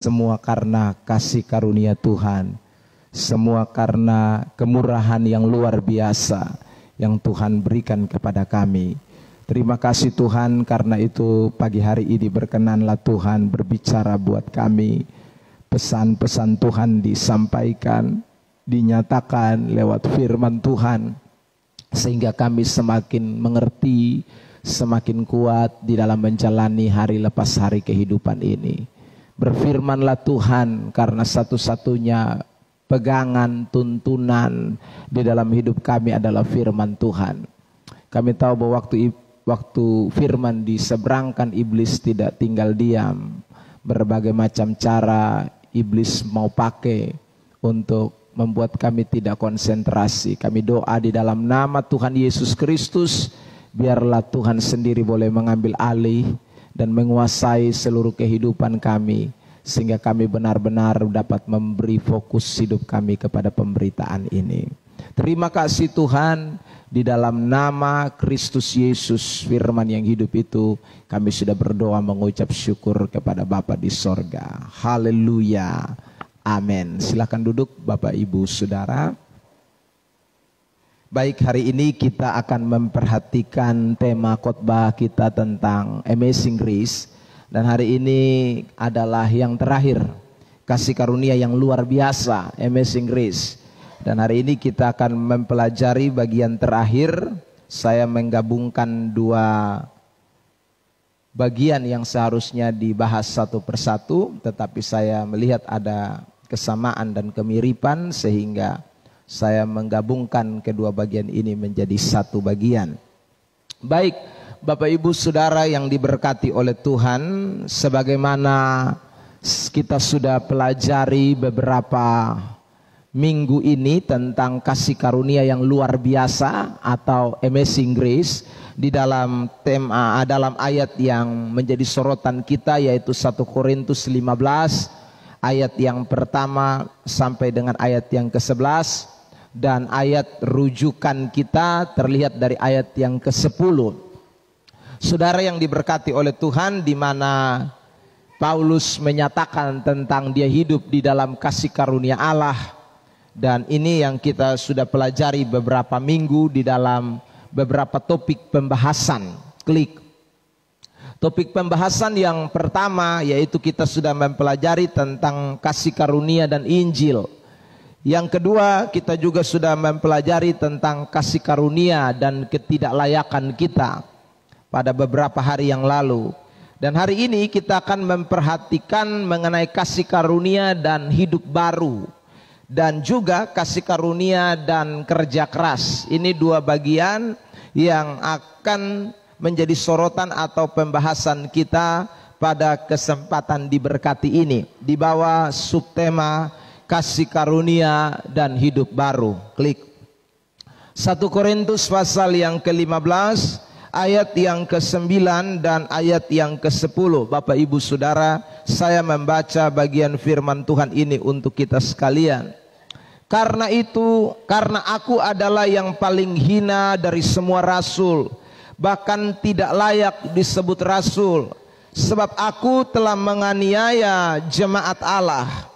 Semua karena kasih karunia Tuhan, semua karena kemurahan yang luar biasa yang Tuhan berikan kepada kami. Terima kasih Tuhan, karena itu pagi hari ini berkenanlah Tuhan berbicara buat kami. Pesan-pesan Tuhan disampaikan, dinyatakan lewat firman Tuhan, sehingga kami semakin mengerti, semakin kuat di dalam menjalani hari lepas hari kehidupan ini. Berfirmanlah Tuhan, karena satu-satunya pegangan, tuntunan di dalam hidup kami adalah firman Tuhan. Kami tahu bahwa waktu firman diseberangkan, iblis tidak tinggal diam. Berbagai macam cara iblis mau pakai untuk membuat kami tidak konsentrasi. Kami doa di dalam nama Tuhan Yesus Kristus, biarlah Tuhan sendiri boleh mengambil alih dan menguasai seluruh kehidupan kami, sehingga kami benar-benar dapat memberi fokus hidup kami kepada pemberitaan ini. Terima kasih Tuhan, di dalam nama Kristus Yesus firman yang hidup itu, kami sudah berdoa mengucap syukur kepada Bapa di sorga. Haleluya, amin. Silakan duduk Bapak Ibu Saudara. Baik, hari ini kita akan memperhatikan tema khotbah kita tentang Amazing Grace. Dan hari ini adalah yang terakhir, kasih karunia yang luar biasa, Amazing Grace. Dan hari ini kita akan mempelajari bagian terakhir. Saya menggabungkan dua bagian yang seharusnya dibahas satu persatu, tetapi saya melihat ada kesamaan dan kemiripan, sehingga saya menggabungkan kedua bagian ini menjadi satu bagian. Baik, Bapak Ibu Saudara yang diberkati oleh Tuhan, sebagaimana kita sudah pelajari beberapa minggu ini tentang kasih karunia yang luar biasa atau Amazing Grace, di dalam dalam ayat yang menjadi sorotan kita, yaitu 1 Korintus 15 ayat yang pertama sampai dengan ayat yang ke-11, dan ayat rujukan kita terlihat dari ayat yang ke-10. Saudara yang diberkati oleh Tuhan, di mana Paulus menyatakan tentang dia hidup di dalam kasih karunia Allah. Dan ini yang kita sudah pelajari beberapa minggu di dalam beberapa topik pembahasan. Klik. Topik pembahasan yang pertama yaitu kita sudah mempelajari tentang kasih karunia dan Injil. Yang kedua, kita juga sudah mempelajari tentang kasih karunia dan ketidaklayakan kita pada beberapa hari yang lalu. Dan hari ini kita akan memperhatikan mengenai kasih karunia dan hidup baru, dan juga kasih karunia dan kerja keras. Ini dua bagian yang akan menjadi sorotan atau pembahasan kita pada kesempatan diberkati ini, di bawah subtema kasih karunia dan hidup baru. Klik. 1 Korintus pasal yang ke-15 ayat yang ke-9 dan ayat yang ke-10. Bapak Ibu Saudara, saya membaca bagian firman Tuhan ini untuk kita sekalian. Karena itu, karena aku adalah yang paling hina dari semua rasul, bahkan tidak layak disebut rasul, sebab aku telah menganiaya jemaat Allah.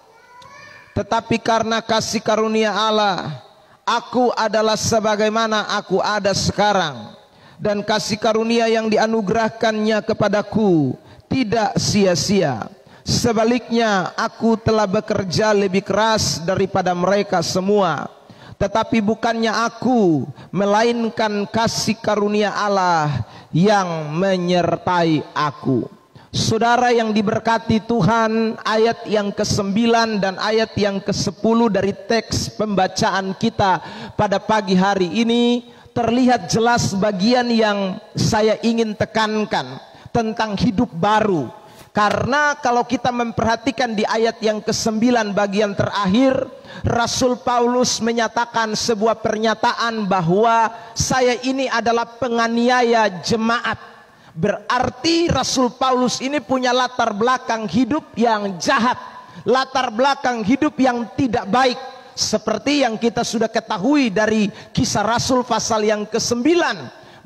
Tetapi karena kasih karunia Allah, aku adalah sebagaimana aku ada sekarang. Dan kasih karunia yang dianugerahkannya kepadaku tidak sia-sia. Sebaliknya, aku telah bekerja lebih keras daripada mereka semua. Tetapi bukannya aku, melainkan kasih karunia Allah yang menyertai aku. Saudara yang diberkati Tuhan, ayat yang ke-9 dan ayat yang ke-10 dari teks pembacaan kita pada pagi hari ini terlihat jelas bagian yang saya ingin tekankan tentang hidup baru. Karena kalau kita memperhatikan di ayat yang ke-9 bagian terakhir, Rasul Paulus menyatakan sebuah pernyataan bahwa saya ini adalah penganiaya jemaat. Berarti Rasul Paulus ini punya latar belakang hidup yang jahat, latar belakang hidup yang tidak baik, seperti yang kita sudah ketahui dari Kisah Rasul pasal yang ke-9,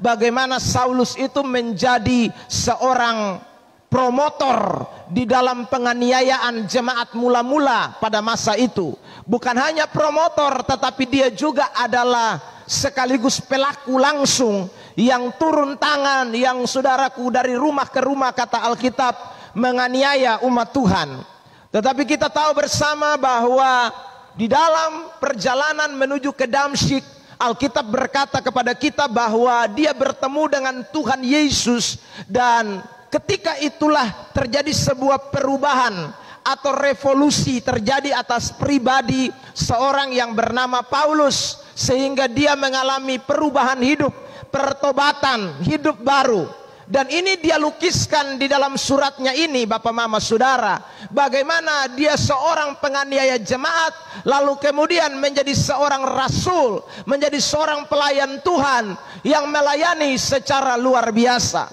bagaimana Saulus itu menjadi seorang promotor di dalam penganiayaan jemaat mula-mula pada masa itu. Bukan hanya promotor, tetapi dia juga adalah sekaligus pelaku langsung yang turun tangan, yang saudaraku dari rumah ke rumah kata Alkitab menganiaya umat Tuhan. Tetapi kita tahu bersama bahwa di dalam perjalanan menuju ke Damsyik, Alkitab berkata kepada kita bahwa dia bertemu dengan Tuhan Yesus, dan ketika itulah terjadi sebuah perubahan atau revolusi terjadi atas pribadi seorang yang bernama Paulus, sehingga dia mengalami perubahan hidup, pertobatan, hidup baru. Dan ini dia lukiskan di dalam suratnya ini, Bapak Mama Saudara, bagaimana dia seorang penganiaya jemaat, lalu kemudian menjadi seorang rasul, menjadi seorang pelayan Tuhan yang melayani secara luar biasa.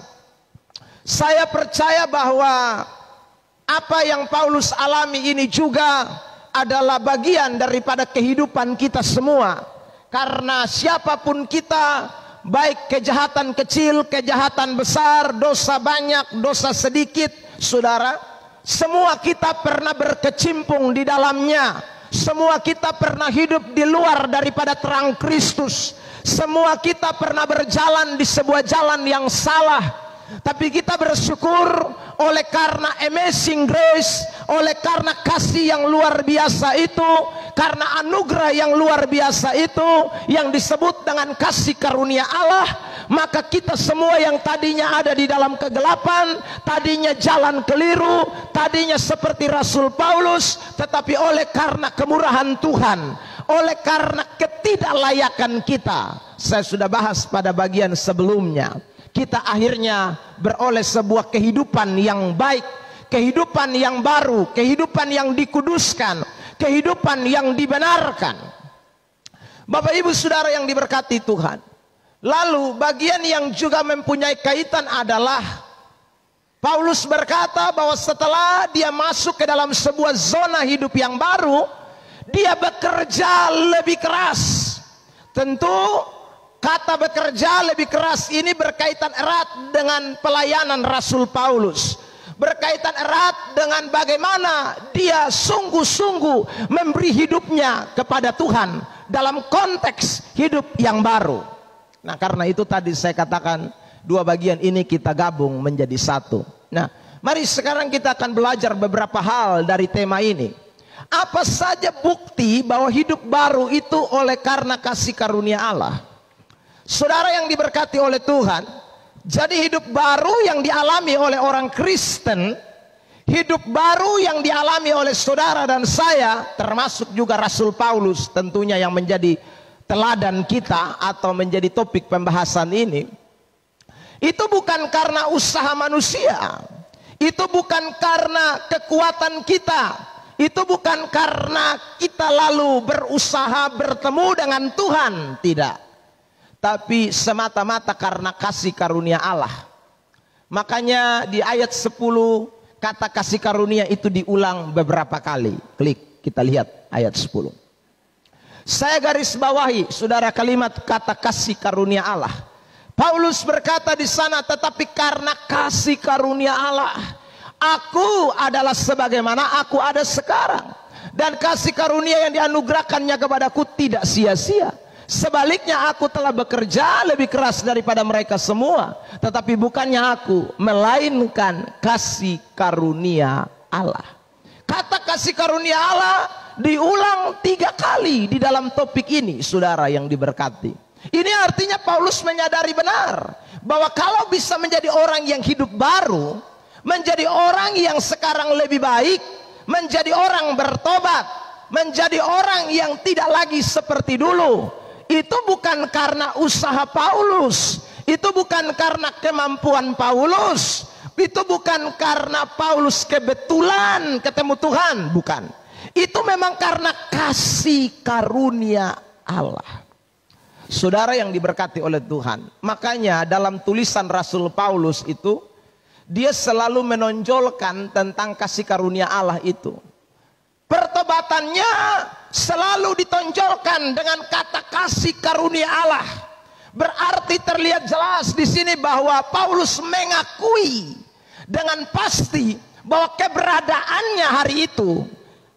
Saya percaya bahwa apa yang Paulus alami ini juga adalah bagian daripada kehidupan kita semua. Karena siapapun kita, baik kejahatan kecil, kejahatan besar, dosa banyak, dosa sedikit, saudara, semua kita pernah berkecimpung di dalamnya. Semua kita pernah hidup di luar daripada terang Kristus. Semua kita pernah berjalan di sebuah jalan yang salah. Tapi kita bersyukur oleh karena amazing grace, oleh karena kasih yang luar biasa itu, karena anugerah yang luar biasa itu, yang disebut dengan kasih karunia Allah, maka kita semua yang tadinya ada di dalam kegelapan, tadinya jalan keliru, tadinya seperti Rasul Paulus, tetapi oleh karena kemurahan Tuhan, oleh karena ketidaklayakan kita, saya sudah bahas pada bagian sebelumnya, kita akhirnya beroleh sebuah kehidupan yang baik, kehidupan yang baru, kehidupan yang dikuduskan, kehidupan yang dibenarkan. Bapak Ibu Saudara yang diberkati Tuhan. Lalu bagian yang juga mempunyai kaitan adalah Paulus berkata bahwa setelah dia masuk ke dalam sebuah zona hidup yang baru, dia bekerja lebih keras. Tentu kata bekerja lebih keras ini berkaitan erat dengan pelayanan Rasul Paulus. Berkaitan erat dengan bagaimana dia sungguh-sungguh memberi hidupnya kepada Tuhan dalam konteks hidup yang baru. Nah, karena itu tadi saya katakan dua bagian ini kita gabung menjadi satu. Nah, mari sekarang kita akan belajar beberapa hal dari tema ini. Apa saja bukti bahwa hidup baru itu oleh karena kasih karunia Allah? Saudara yang diberkati oleh Tuhan, jadi hidup baru yang dialami oleh orang Kristen, hidup baru yang dialami oleh saudara dan saya, termasuk juga Rasul Paulus tentunya yang menjadi teladan kita atau menjadi topik pembahasan ini, itu bukan karena usaha manusia, itu bukan karena kekuatan kita, itu bukan karena kita lalu berusaha bertemu dengan Tuhan, tidak. Tapi semata-mata karena kasih karunia Allah. Makanya di ayat 10 kata kasih karunia itu diulang beberapa kali. Klik, kita lihat ayat 10. Saya garis bawahi saudara kalimat kata kasih karunia Allah. Paulus berkata di sana, tetapi karena kasih karunia Allah, aku adalah sebagaimana aku ada sekarang. Dan kasih karunia yang dianugerahkannya kepadaku tidak sia-sia. Sebaliknya aku telah bekerja lebih keras daripada mereka semua. Tetapi bukannya aku, melainkan kasih karunia Allah. Kata kasih karunia Allah diulang 3 kali di dalam topik ini, saudara yang diberkati. Ini artinya Paulus menyadari benar bahwa kalau bisa menjadi orang yang hidup baru, menjadi orang yang sekarang lebih baik, menjadi orang bertobat, menjadi orang yang tidak lagi seperti dulu, itu bukan karena usaha Paulus, itu bukan karena kemampuan Paulus, itu bukan karena Paulus kebetulan ketemu Tuhan, bukan. Itu memang karena kasih karunia Allah. Saudara yang diberkati oleh Tuhan, makanya dalam tulisan Rasul Paulus itu, dia selalu menonjolkan tentang kasih karunia Allah itu. Pertobatannya selalu ditonjolkan dengan kata kasih karunia Allah. Berarti terlihat jelas di sini bahwa Paulus mengakui dengan pasti bahwa keberadaannya hari itu,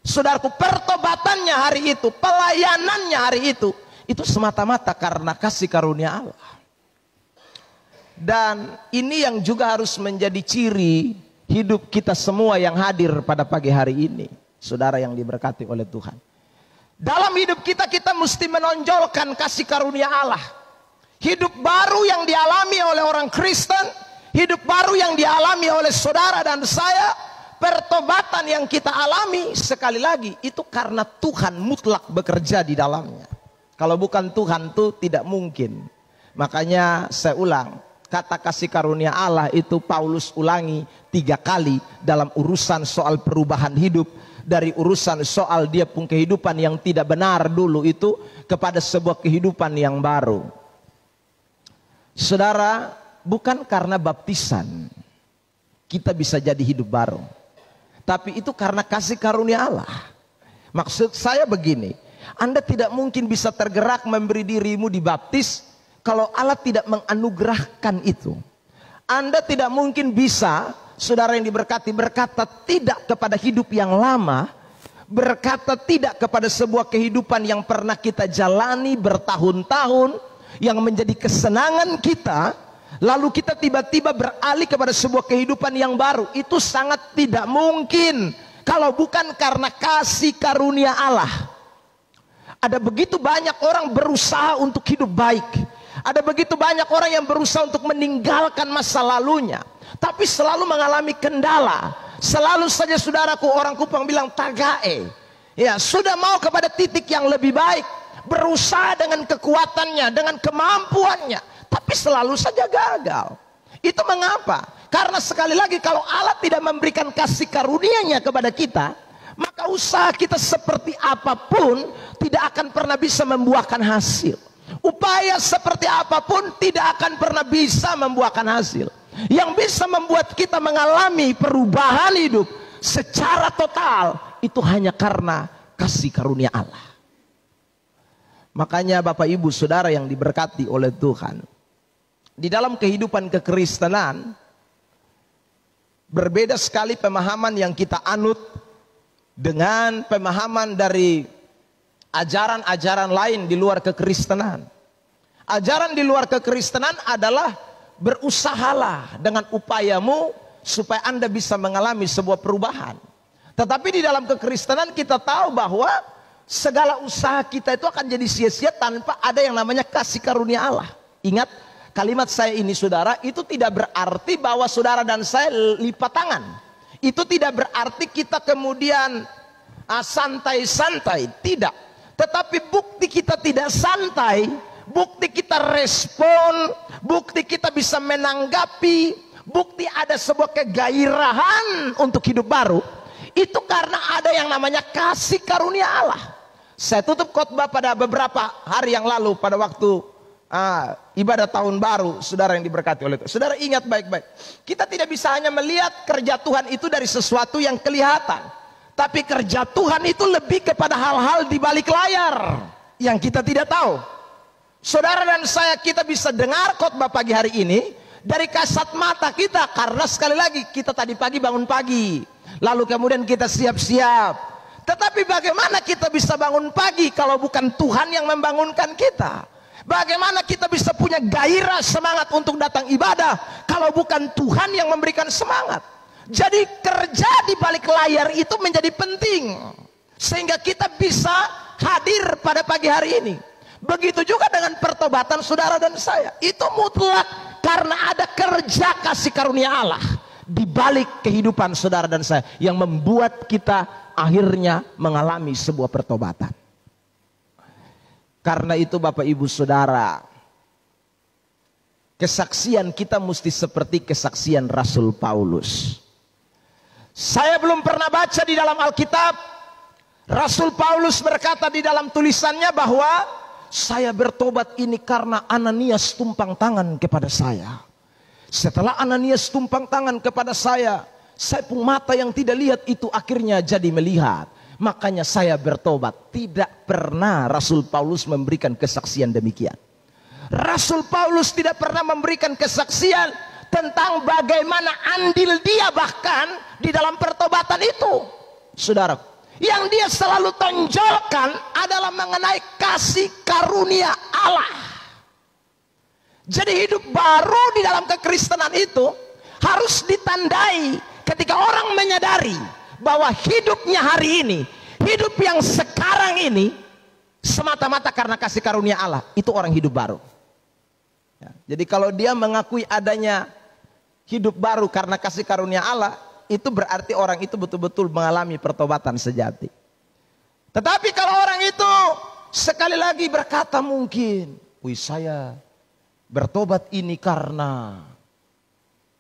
saudaraku, pertobatannya hari itu, pelayanannya hari itu semata-mata karena kasih karunia Allah. Dan ini yang juga harus menjadi ciri hidup kita semua yang hadir pada pagi hari ini, saudara yang diberkati oleh Tuhan. Dalam hidup kita, kita mesti menonjolkan kasih karunia Allah. Hidup baru yang dialami oleh orang Kristen, hidup baru yang dialami oleh saudara dan saya, pertobatan yang kita alami, sekali lagi itu karena Tuhan mutlak bekerja di dalamnya. Kalau bukan Tuhan tuh tidak mungkin. Makanya saya ulang, kata kasih karunia Allah itu Paulus ulangi 3 kali dalam urusan soal perubahan hidup. Dari urusan soal dia pun kehidupan yang tidak benar dulu itu kepada sebuah kehidupan yang baru. Saudara, bukan karena baptisan kita bisa jadi hidup baru, tapi itu karena kasih karunia Allah. Maksud saya begini, Anda tidak mungkin bisa tergerak memberi dirimu dibaptis kalau Allah tidak menganugerahkan itu. Anda tidak mungkin bisa, saudara yang diberkati, berkata tidak kepada hidup yang lama, berkata tidak kepada sebuah kehidupan yang pernah kita jalani bertahun-tahun, yang menjadi kesenangan kita, lalu kita tiba-tiba beralih kepada sebuah kehidupan yang baru. Itu sangat tidak mungkin kalau bukan karena kasih karunia Allah. Ada begitu banyak orang berusaha untuk hidup baik, ada begitu banyak orang yang berusaha untuk meninggalkan masa lalunya, tapi selalu mengalami kendala. Selalu saja saudaraku, orang Kupang bilang tagae, ya sudah mau kepada titik yang lebih baik, berusaha dengan kekuatannya, dengan kemampuannya, tapi selalu saja gagal. Itu mengapa? Karena sekali lagi kalau Allah tidak memberikan kasih karunia-Nya kepada kita, maka usaha kita seperti apapun tidak akan pernah bisa membuahkan hasil. Upaya seperti apapun tidak akan pernah bisa membuahkan hasil. Yang bisa membuat kita mengalami perubahan hidup secara total itu hanya karena kasih karunia Allah. Makanya Bapak Ibu Saudara yang diberkati oleh Tuhan, di dalam kehidupan kekristenan berbeda sekali pemahaman yang kita anut dengan pemahaman dari ajaran-ajaran lain di luar kekristenan. Ajaran di luar kekristenan adalah berusahalah dengan upayamu supaya Anda bisa mengalami sebuah perubahan. Tetapi di dalam kekristenan kita tahu bahwa segala usaha kita itu akan jadi sia-sia tanpa ada yang namanya kasih karunia Allah. Ingat kalimat saya ini saudara, itu tidak berarti bahwa saudara dan saya lipat tangan. Itu tidak berarti kita kemudian santai-santai, tidak. Tetapi bukti kita tidak santai, bukti kita respon, bukti kita bisa menanggapi, bukti ada sebuah kegairahan untuk hidup baru, itu karena ada yang namanya kasih karunia Allah. Saya tutup khotbah pada beberapa hari yang lalu pada waktu ibadah tahun baru, saudara yang diberkati oleh Tuhan. Saudara ingat baik-baik, kita tidak bisa hanya melihat kerja Tuhan itu dari sesuatu yang kelihatan, tapi kerja Tuhan itu lebih kepada hal-hal di balik layar yang kita tidak tahu. Saudara dan saya, kita bisa dengar khotbah pagi hari ini dari kasat mata kita, karena sekali lagi kita tadi pagi bangun pagi, lalu kemudian kita siap-siap. Tetapi bagaimana kita bisa bangun pagi kalau bukan Tuhan yang membangunkan kita? Bagaimana kita bisa punya gairah semangat untuk datang ibadah kalau bukan Tuhan yang memberikan semangat? Jadi kerja di balik layar itu menjadi penting sehingga kita bisa hadir pada pagi hari ini. Begitu juga dengan pertobatan saudara dan saya. Itu mutlak karena ada kerja kasih karunia Allah di balik kehidupan saudara dan saya yang membuat kita akhirnya mengalami sebuah pertobatan. Karena itu Bapak Ibu Saudara, kesaksian kita mesti seperti kesaksian Rasul Paulus. Saya belum pernah baca di dalam Alkitab Rasul Paulus berkata di dalam tulisannya bahwa saya bertobat ini karena Ananias tumpang tangan kepada saya. Setelah Ananias tumpang tangan kepada saya pun mata yang tidak lihat itu akhirnya jadi melihat. Makanya saya bertobat. Tidak pernah Rasul Paulus memberikan kesaksian demikian. Rasul Paulus tidak pernah memberikan kesaksian tentang bagaimana andil dia bahkan di dalam pertobatan itu. Saudara, yang dia selalu tonjolkan adalah mengenai kasih karunia Allah. Jadi hidup baru di dalam kekristenan itu harus ditandai ketika orang menyadari bahwa hidupnya hari ini, hidup yang sekarang ini semata-mata karena kasih karunia Allah. Itu orang hidup baru ya. Jadi kalau dia mengakui adanya hidup baru karena kasih karunia Allah, itu berarti orang itu betul-betul mengalami pertobatan sejati. Tetapi kalau orang itu sekali lagi berkata mungkin, wih, saya bertobat ini karena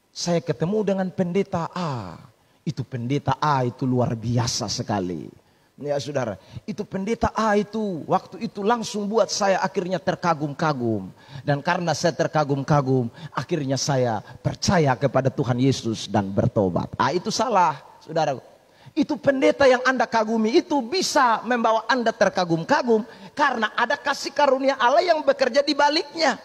saya ketemu dengan pendeta A. Itu pendeta A itu luar biasa sekali. Ya saudara, itu pendeta A itu waktu itu langsung buat saya akhirnya terkagum-kagum. Dan karena saya terkagum-kagum, akhirnya saya percaya kepada Tuhan Yesus dan bertobat. Itu salah, saudara. Itu pendeta yang Anda kagumi itu bisa membawa Anda terkagum-kagum karena ada kasih karunia Allah yang bekerja di baliknya.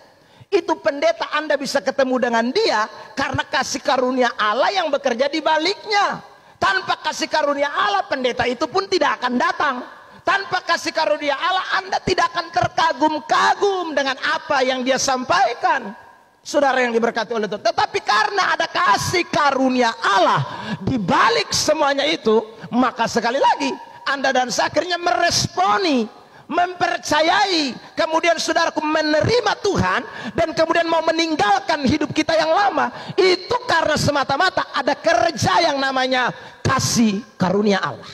Itu pendeta Anda bisa ketemu dengan dia karena kasih karunia Allah yang bekerja di baliknya. Tanpa kasih karunia Allah, pendeta itu pun tidak akan datang. Tanpa kasih karunia Allah, Anda tidak akan terkagum-kagum dengan apa yang dia sampaikan. Saudara yang diberkati oleh Tuhan. Tetapi karena ada kasih karunia Allah di balik semuanya itu, maka sekali lagi Anda dan saya akhirnya meresponi, mempercayai, kemudian saudaraku menerima Tuhan, dan kemudian mau meninggalkan hidup kita yang lama. Itu karena semata-mata ada kerja yang namanya kasih karunia Allah.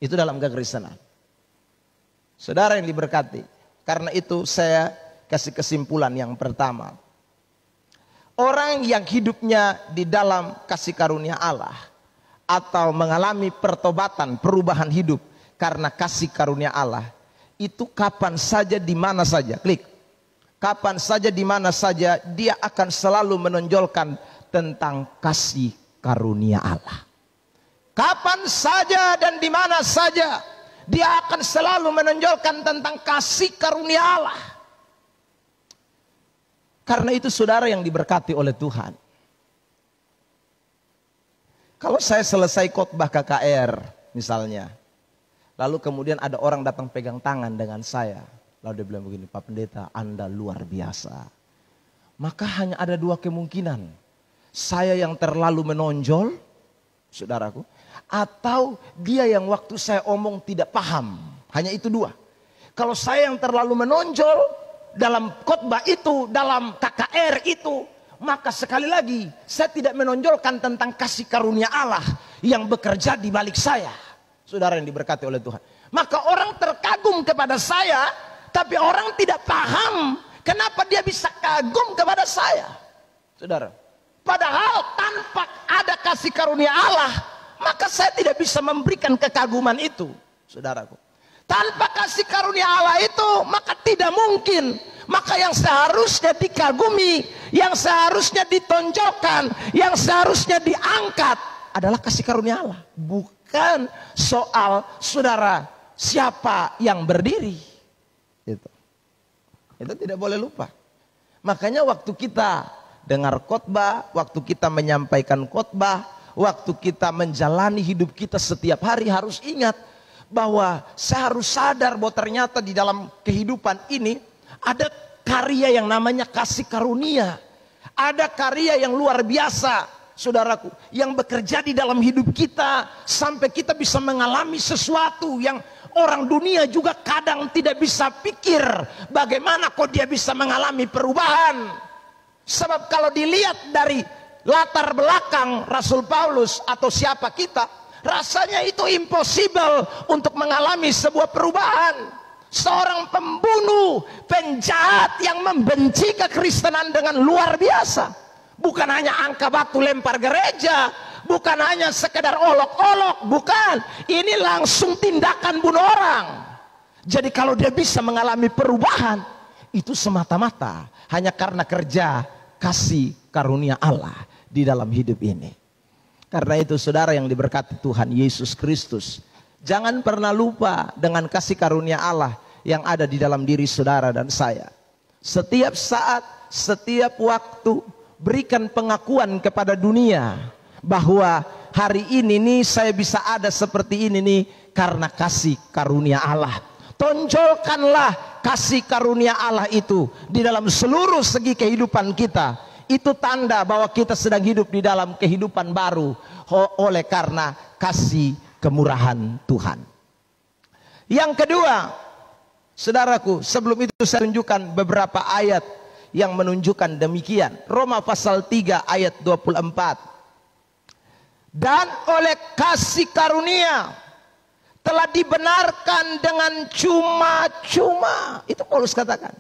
Itu dalam kekristenan. Saudara yang diberkati, karena itu saya kasih kesimpulan yang pertama. Orang yang hidupnya di dalam kasih karunia Allah atau mengalami pertobatan, perubahan hidup karena kasih karunia Allah, itu kapan saja di mana saja, klik, kapan saja di mana saja dia akan selalu menonjolkan tentang kasih karunia Allah. Kapan saja dan di mana saja dia akan selalu menonjolkan tentang kasih karunia Allah. Karena itu saudara yang diberkati oleh Tuhan, kalau saya selesai khotbah KKR misalnya, lalu kemudian ada orang datang pegang tangan dengan saya. Lalu dia bilang begini, Pak Pendeta, Anda luar biasa. Maka hanya ada dua kemungkinan. Saya yang terlalu menonjol, saudaraku, atau dia yang waktu saya omong tidak paham. Hanya itu dua. Kalau saya yang terlalu menonjol dalam khotbah itu, dalam KKR itu, maka sekali lagi saya tidak menonjolkan tentang kasih karunia Allah yang bekerja di balik saya. Saudara yang diberkati oleh Tuhan, maka orang terkagum kepada saya, tapi orang tidak paham kenapa dia bisa kagum kepada saya. Saudara, padahal tanpa ada kasih karunia Allah, maka saya tidak bisa memberikan kekaguman itu. Saudaraku, tanpa kasih karunia Allah itu, maka tidak mungkin. Maka yang seharusnya dikagumi, yang seharusnya ditonjolkan, yang seharusnya diangkat adalah kasih karunia Allah. Bukan soal saudara siapa yang berdiri. Itu tidak boleh lupa. Makanya waktu kita dengar khotbah, waktu kita menyampaikan khotbah, waktu kita menjalani hidup kita setiap hari, harus ingat bahwa saya harus sadar bahwa ternyata di dalam kehidupan ini ada karya yang namanya kasih karunia. Ada karya yang luar biasa, saudaraku, yang bekerja di dalam hidup kita sampai kita bisa mengalami sesuatu yang orang dunia juga kadang tidak bisa pikir bagaimana kok dia bisa mengalami perubahan. Sebab kalau dilihat dari latar belakang Rasul Paulus atau siapa kita, rasanya itu impossible untuk mengalami sebuah perubahan. Seorang pembunuh, penjahat yang membenci kekristenan dengan luar biasa. Bukan hanya angka batu lempar gereja, bukan hanya sekedar olok-olok, bukan. Ini langsung tindakan bunuh orang. Jadi kalau dia bisa mengalami perubahan, itu semata-mata hanya karena kerja kasih karunia Allah di dalam hidup ini. Karena itu saudara yang diberkati Tuhan Yesus Kristus, jangan pernah lupa dengan kasih karunia Allah yang ada di dalam diri saudara dan saya. Setiap saat, setiap waktu, berikan pengakuan kepada dunia bahwa hari ini nih saya bisa ada seperti ini nih karena kasih karunia Allah. Tonjolkanlah kasih karunia Allah itu di dalam seluruh segi kehidupan kita. Itu tanda bahwa kita sedang hidup di dalam kehidupan baru oleh karena kasih kemurahan Tuhan. Yang kedua, saudaraku, sebelum itu saya tunjukkan beberapa ayat yang menunjukkan demikian. Roma pasal 3 ayat 24. Dan oleh kasih karunia telah dibenarkan dengan cuma-cuma. Itu Paulus katakan.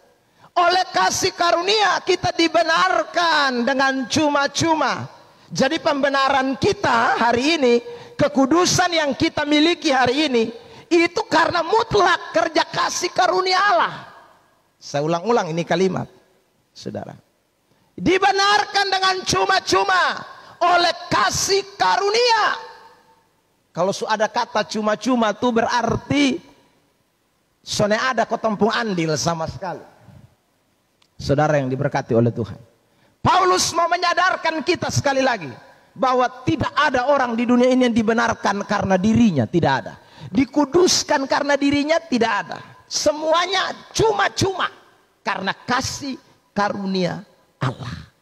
Oleh kasih karunia kita dibenarkan dengan cuma-cuma. Jadi pembenaran kita hari ini, kekudusan yang kita miliki hari ini, itu karena mutlak kerja kasih karunia Allah. Saya ulang-ulang ini kalimat, saudara. Dibenarkan dengan cuma-cuma oleh kasih karunia. Kalau ada kata cuma-cuma itu berarti sone ada kotempung andil sama sekali. Saudara yang diberkati oleh Tuhan, Paulus mau menyadarkan kita sekali lagi bahwa tidak ada orang di dunia ini yang dibenarkan karena dirinya, tidak ada. Dikuduskan karena dirinya, tidak ada. Semuanya cuma-cuma karena kasih karunia Allah.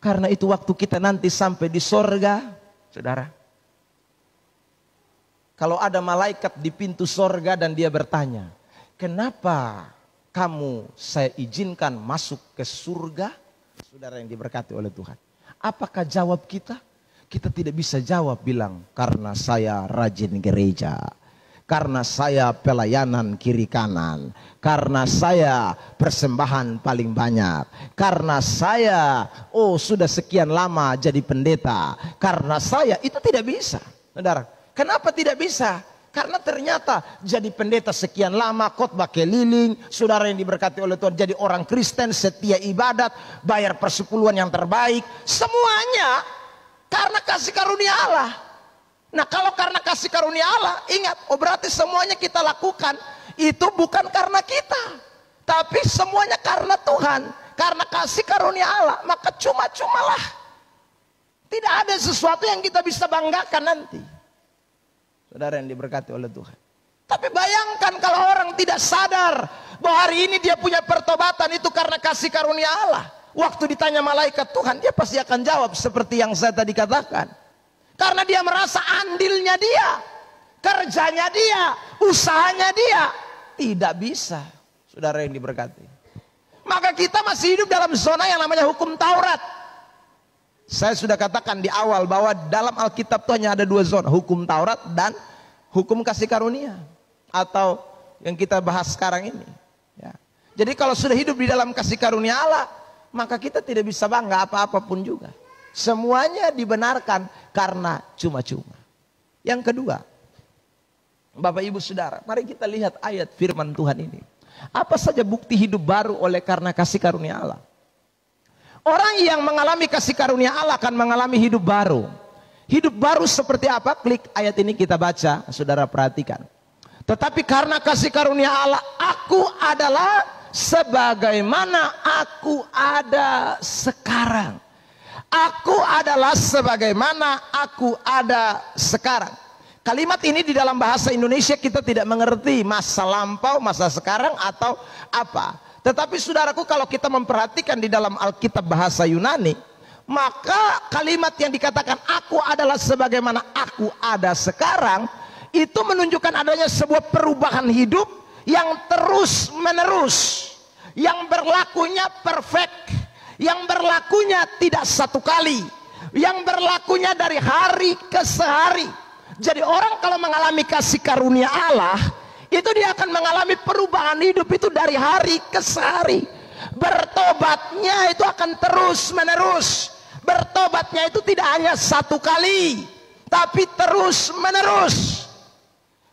Karena itu waktu kita nanti sampai di sorga, saudara, kalau ada malaikat di pintu sorga dan dia bertanya, kenapa kamu saya izinkan masuk ke surga? Saudara yang diberkati oleh Tuhan, apakah jawab kita? Kita tidak bisa jawab bilang, karena saya rajin gereja, karena saya pelayanan kiri kanan, karena saya persembahan paling banyak, karena saya sudah sekian lama jadi pendeta, karena saya, itu tidak bisa. Saudara, kenapa tidak bisa? Karena ternyata jadi pendeta sekian lama, khotbah keliling, saudara yang diberkati oleh Tuhan, jadi orang Kristen, setia ibadat, bayar persepuluhan yang terbaik, semuanya karena kasih karunia Allah. Nah, kalau karena kasih karunia Allah, ingat, berarti semuanya kita lakukan itu bukan karena kita, tapi semuanya karena Tuhan, karena kasih karunia Allah. Maka cuma-cumalah, tidak ada sesuatu yang kita bisa banggakan nanti, saudara yang diberkati oleh Tuhan. Tapi bayangkan kalau orang tidak sadar bahwa hari ini dia punya pertobatan itu karena kasih karunia Allah. Waktu ditanya malaikat Tuhan, dia pasti akan jawab seperti yang saya tadi katakan. Karena dia merasa andilnya dia, kerjanya dia, usahanya dia. Tidak bisa, saudara yang diberkati. Maka kita masih hidup dalam zona yang namanya hukum Taurat. Saya sudah katakan di awal bahwa dalam Alkitab itu hanya ada dua zona, hukum Taurat dan hukum kasih karunia, atau yang kita bahas sekarang ini. Ya. Jadi kalau sudah hidup di dalam kasih karunia Allah, maka kita tidak bisa bangga apa-apapun juga. Semuanya dibenarkan karena cuma-cuma. Yang kedua, Bapak Ibu Saudara, mari kita lihat ayat firman Tuhan ini. Apa saja bukti hidup baru oleh karena kasih karunia Allah? Orang yang mengalami kasih karunia Allah akan mengalami hidup baru. Hidup baru seperti apa? Klik ayat ini kita baca, saudara perhatikan. Tetapi karena kasih karunia Allah, aku adalah sebagaimana aku ada sekarang. Aku adalah sebagaimana aku ada sekarang. Kalimat ini di dalam bahasa Indonesia kita tidak mengerti masa lampau, masa sekarang atau apa. Tetapi saudaraku, kalau kita memperhatikan di dalam Alkitab bahasa Yunani, maka kalimat yang dikatakan aku adalah sebagaimana aku ada sekarang, itu menunjukkan adanya sebuah perubahan hidup yang terus menerus, yang berlakunya perfect, yang berlakunya tidak satu kali, yang berlakunya dari hari ke sehari. Jadi orang kalau mengalami kasih karunia Allah, itu dia akan mengalami perubahan hidup itu dari hari ke sehari. Bertobatnya itu akan terus menerus. Bertobatnya itu tidak hanya satu kali, tapi terus menerus.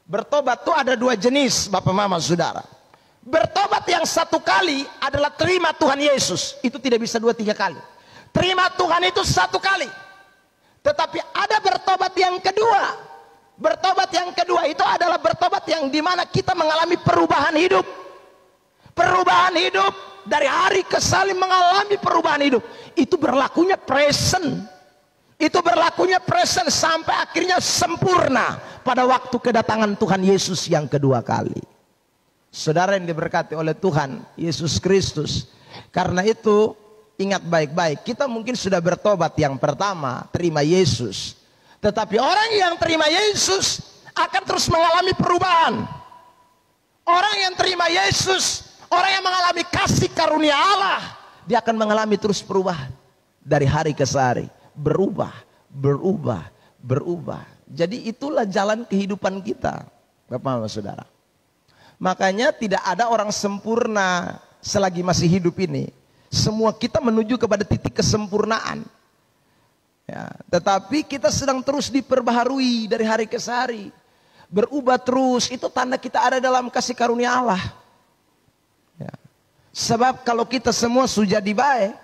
Bertobat itu ada dua jenis, Bapak Mama Saudara. Bertobat yang satu kali adalah terima Tuhan Yesus, itu tidak bisa 2-3 kali. Terima Tuhan itu satu kali. Tetapi ada bertobat yang kedua. Bertobat yang kedua itu adalah bertobat yang dimana kita mengalami perubahan hidup. Perubahan hidup dari hari ke hari mengalami perubahan hidup. Itu berlakunya present. Itu berlakunya present sampai akhirnya sempurna pada waktu kedatangan Tuhan Yesus yang kedua kali. Saudara yang diberkati oleh Tuhan Yesus Kristus. Karena itu ingat baik-baik, kita mungkin sudah bertobat yang pertama, terima Yesus. Tetapi orang yang terima Yesus akan terus mengalami perubahan. Orang yang terima Yesus, orang yang mengalami kasih karunia Allah, dia akan mengalami terus perubahan. Dari hari ke hari, berubah. Jadi itulah jalan kehidupan kita, Bapak Bapak Saudara. Makanya tidak ada orang sempurna selagi masih hidup ini. Semua kita menuju kepada titik kesempurnaan. Ya, tetapi kita sedang terus diperbaharui dari hari ke hari. Berubah terus, itu tanda kita ada dalam kasih karunia Allah. Ya. Sebab kalau kita semua sudah jadi baik,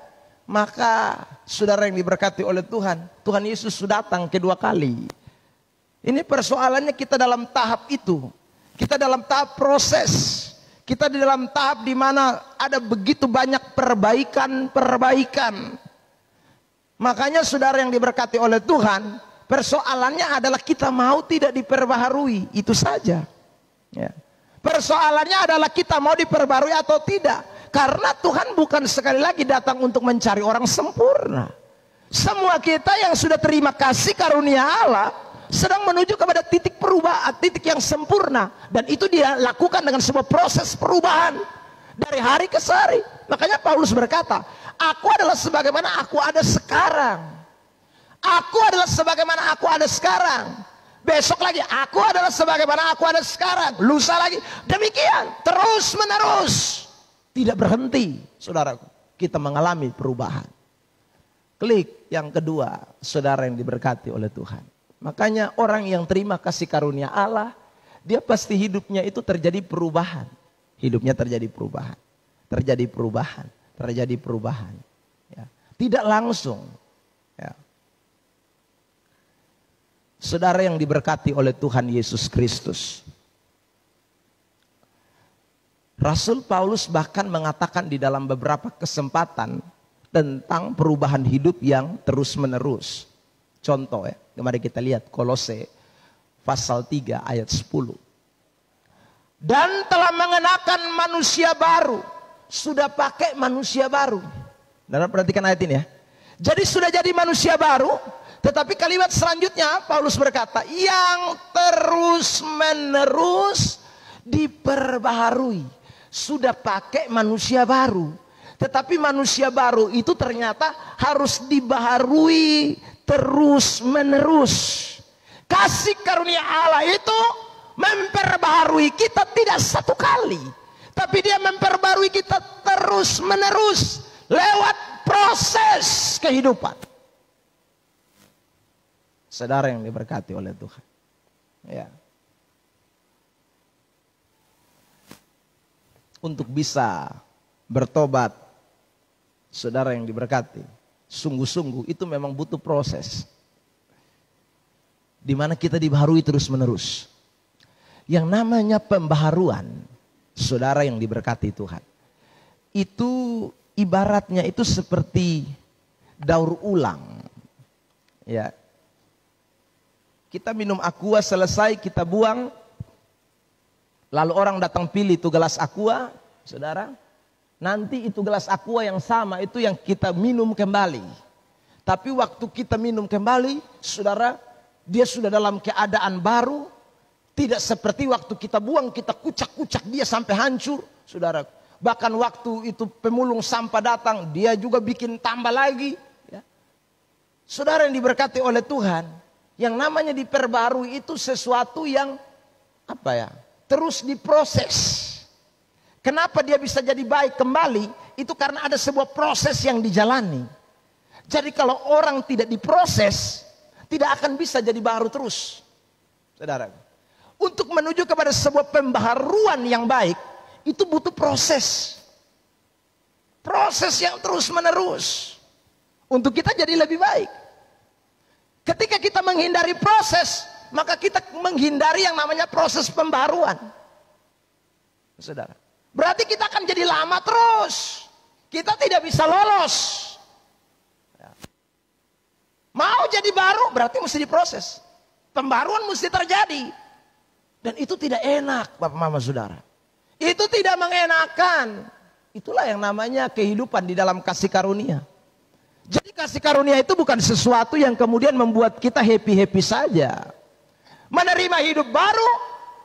maka saudara yang diberkati oleh Tuhan, Tuhan Yesus sudah datang kedua kali. Ini persoalannya kita dalam tahap itu. Kita dalam tahap proses. Kita di dalam tahap di mana ada begitu banyak perbaikan. Makanya saudara yang diberkati oleh Tuhan, persoalannya adalah kita mau tidak diperbaharui, itu saja. Ya. Persoalannya adalah kita mau diperbaharui atau tidak. Karena Tuhan bukan sekali lagi datang untuk mencari orang sempurna. Semua kita yang sudah terima kasih karunia Allah sedang menuju kepada titik perubahan, titik yang sempurna. Dan itu dia lakukan dengan sebuah proses perubahan dari hari ke hari. Makanya Paulus berkata, aku adalah sebagaimana aku ada sekarang. Aku adalah sebagaimana aku ada sekarang. Besok lagi aku adalah sebagaimana aku ada sekarang. Lusa lagi. Demikian terus menerus. Tidak berhenti, saudaraku. Kita mengalami perubahan. Klik yang kedua, saudara yang diberkati oleh Tuhan. Makanya orang yang terima kasih karunia Allah, dia pasti hidupnya itu terjadi perubahan. Hidupnya terjadi perubahan. Terjadi perubahan. Terjadi perubahan. Ya. Tidak langsung. Ya. Saudara yang diberkati oleh Tuhan Yesus Kristus. Rasul Paulus bahkan mengatakan di dalam beberapa kesempatan tentang perubahan hidup yang terus menerus. Contoh ya, mari kita lihat Kolose pasal 3 ayat 10. Dan telah mengenakan manusia baru. Sudah pakai manusia baru. Saudara perhatikan ayat ini ya. Jadi sudah jadi manusia baru. Tetapi kalimat selanjutnya Paulus berkata, yang terus menerus diperbaharui. Sudah pakai manusia baru. Tetapi manusia baru itu ternyata harus dibaharui terus menerus. Kasih karunia Allah itu memperbaharui kita tidak satu kali. Tapi dia memperbaharui kita terus menerus. Lewat proses kehidupan. Saudara yang diberkati oleh Tuhan. Ya. Untuk bisa bertobat, saudara yang diberkati, sungguh-sungguh itu memang butuh proses. Di mana kita dibaharui terus menerus. Yang namanya pembaharuan, saudara yang diberkati Tuhan, itu ibaratnya itu seperti daur ulang. Ya. Kita minum aqua selesai, kita buang. Lalu orang datang pilih itu gelas aqua, saudara. Nanti itu gelas aqua yang sama itu yang kita minum kembali. Tapi waktu kita minum kembali, saudara, dia sudah dalam keadaan baru. Tidak seperti waktu kita buang, kita kucak-kucak dia sampai hancur, saudara. Bahkan waktu itu pemulung sampah datang, dia juga bikin tambah lagi. Ya. Saudara yang diberkati oleh Tuhan, yang namanya diperbarui itu sesuatu yang apa ya? Terus diproses. Kenapa dia bisa jadi baik kembali? Itu karena ada sebuah proses yang dijalani. Jadi kalau orang tidak diproses, tidak akan bisa jadi baru terus. Saudara, untuk menuju kepada sebuah pembaharuan yang baik, itu butuh proses. Proses yang terus menerus. Untuk kita jadi lebih baik. Ketika kita menghindari proses, maka kita menghindari yang namanya proses pembaharuan. Saudara, berarti kita akan jadi lama terus. Kita tidak bisa lolos. Mau jadi baru berarti mesti diproses. Pembaruan mesti terjadi. Dan itu tidak enak, Bapak Mama Saudara. Itu tidak mengenakan. Itulah yang namanya kehidupan di dalam kasih karunia. Jadi kasih karunia itu bukan sesuatu yang kemudian membuat kita happy-happy saja. Menerima hidup baru,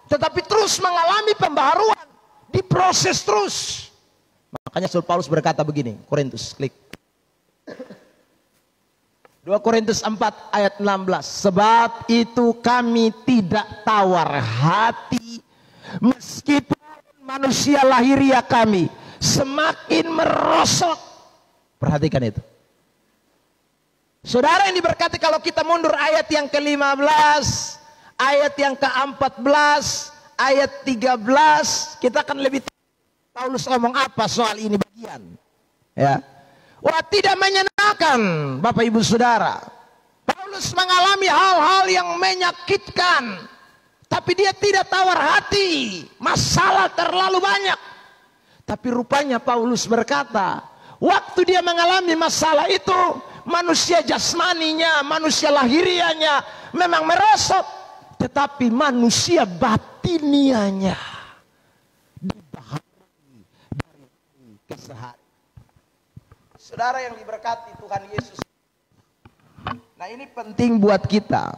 tetapi terus mengalami pembaharuan. Diproses terus. Makanya Saul Paulus berkata begini, Korintus, klik. 2 Korintus 4 ayat 16. Sebab itu kami tidak tawar hati, meskipun manusia lahiriah kami semakin merosot. Perhatikan itu. Saudara yang diberkati, kalau kita mundur ayat yang ke-15, ayat yang ke-14, ayat 13, kita akan lebih tahu Paulus ngomong apa soal ini bagian. Ya. Wah, tidak menyenangkan Bapak Ibu Saudara. Paulus mengalami hal-hal yang menyakitkan, tapi dia tidak tawar hati. Masalah terlalu banyak. Tapi rupanya Paulus berkata, waktu dia mengalami masalah itu, manusia jasmaninya, manusia lahirianya memang merosot, tetapi manusia batinianya dibaharui dari keseharian. Saudara yang diberkati Tuhan Yesus. Nah, ini penting buat kita.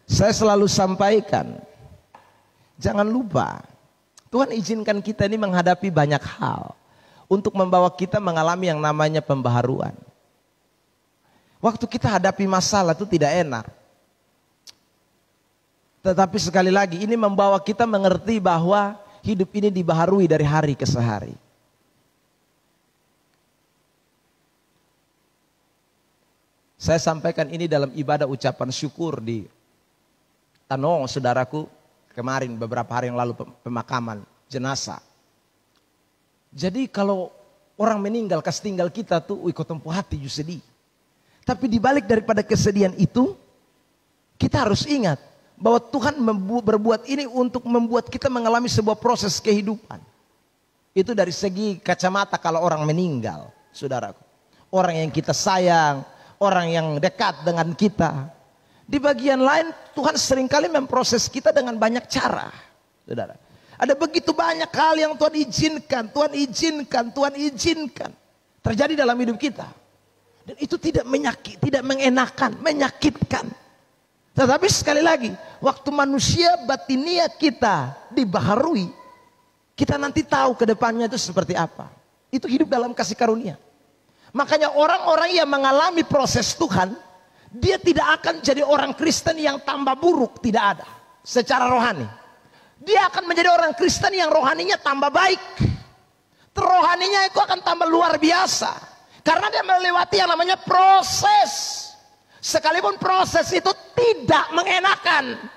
Saya selalu sampaikan, jangan lupa, Tuhan izinkan kita ini menghadapi banyak hal untuk membawa kita mengalami yang namanya pembaharuan. Waktu kita hadapi masalah itu tidak enak. Tetapi sekali lagi ini membawa kita mengerti bahwa hidup ini dibaharui dari hari ke hari. Saya sampaikan ini dalam ibadah ucapan syukur di Tanong, saudaraku, kemarin beberapa hari yang lalu pemakaman jenazah. Jadi kalau orang meninggal, kas tinggal kita tuh ikut tempuh hati sedih. Tapi dibalik daripada kesedihan itu, kita harus ingat bahwa Tuhan berbuat ini untuk membuat kita mengalami sebuah proses kehidupan. Itu dari segi kacamata kalau orang meninggal, saudaraku. Orang yang kita sayang, orang yang dekat dengan kita. Di bagian lain Tuhan seringkali memproses kita dengan banyak cara, saudara. Ada begitu banyak hal yang Tuhan izinkan, Tuhan izinkan, Tuhan izinkan terjadi dalam hidup kita. Dan itu tidak tidak mengenakan, menyakitkan. Tetapi sekali lagi, waktu manusia batinia kita dibaharui, kita nanti tahu ke depannya itu seperti apa. Itu hidup dalam kasih karunia. Makanya orang-orang yang mengalami proses Tuhan, dia tidak akan jadi orang Kristen yang tambah buruk, tidak ada. Secara rohani. Dia akan menjadi orang Kristen yang rohaninya tambah baik. Rohaninya itu akan tambah luar biasa. Karena dia melewati yang namanya proses. Sekalipun proses itu tidak mengenakan,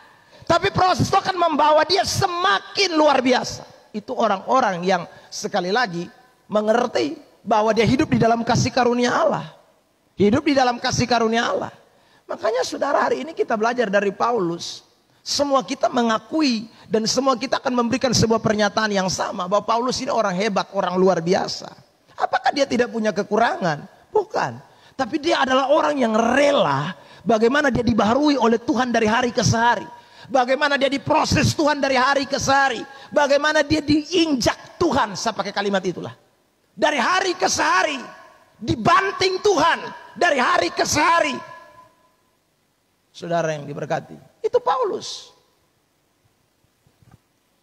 tapi proses itu akan membawa dia semakin luar biasa. Itu orang-orang yang sekali lagi mengerti bahwa dia hidup di dalam kasih karunia Allah. Hidup di dalam kasih karunia Allah. Makanya saudara, hari ini kita belajar dari Paulus. Semua kita mengakui dan semua kita akan memberikan sebuah pernyataan yang sama, bahwa Paulus ini orang hebat, orang luar biasa. Apakah dia tidak punya kekurangan? Bukan. Tapi dia adalah orang yang rela bagaimana dia dibaharui oleh Tuhan dari hari ke hari. Bagaimana dia diproses Tuhan dari hari ke hari. Bagaimana dia diinjak Tuhan, saya pakai kalimat itulah. Dari hari ke hari. Dibanting Tuhan dari hari ke hari. Saudara yang diberkati, itu Paulus.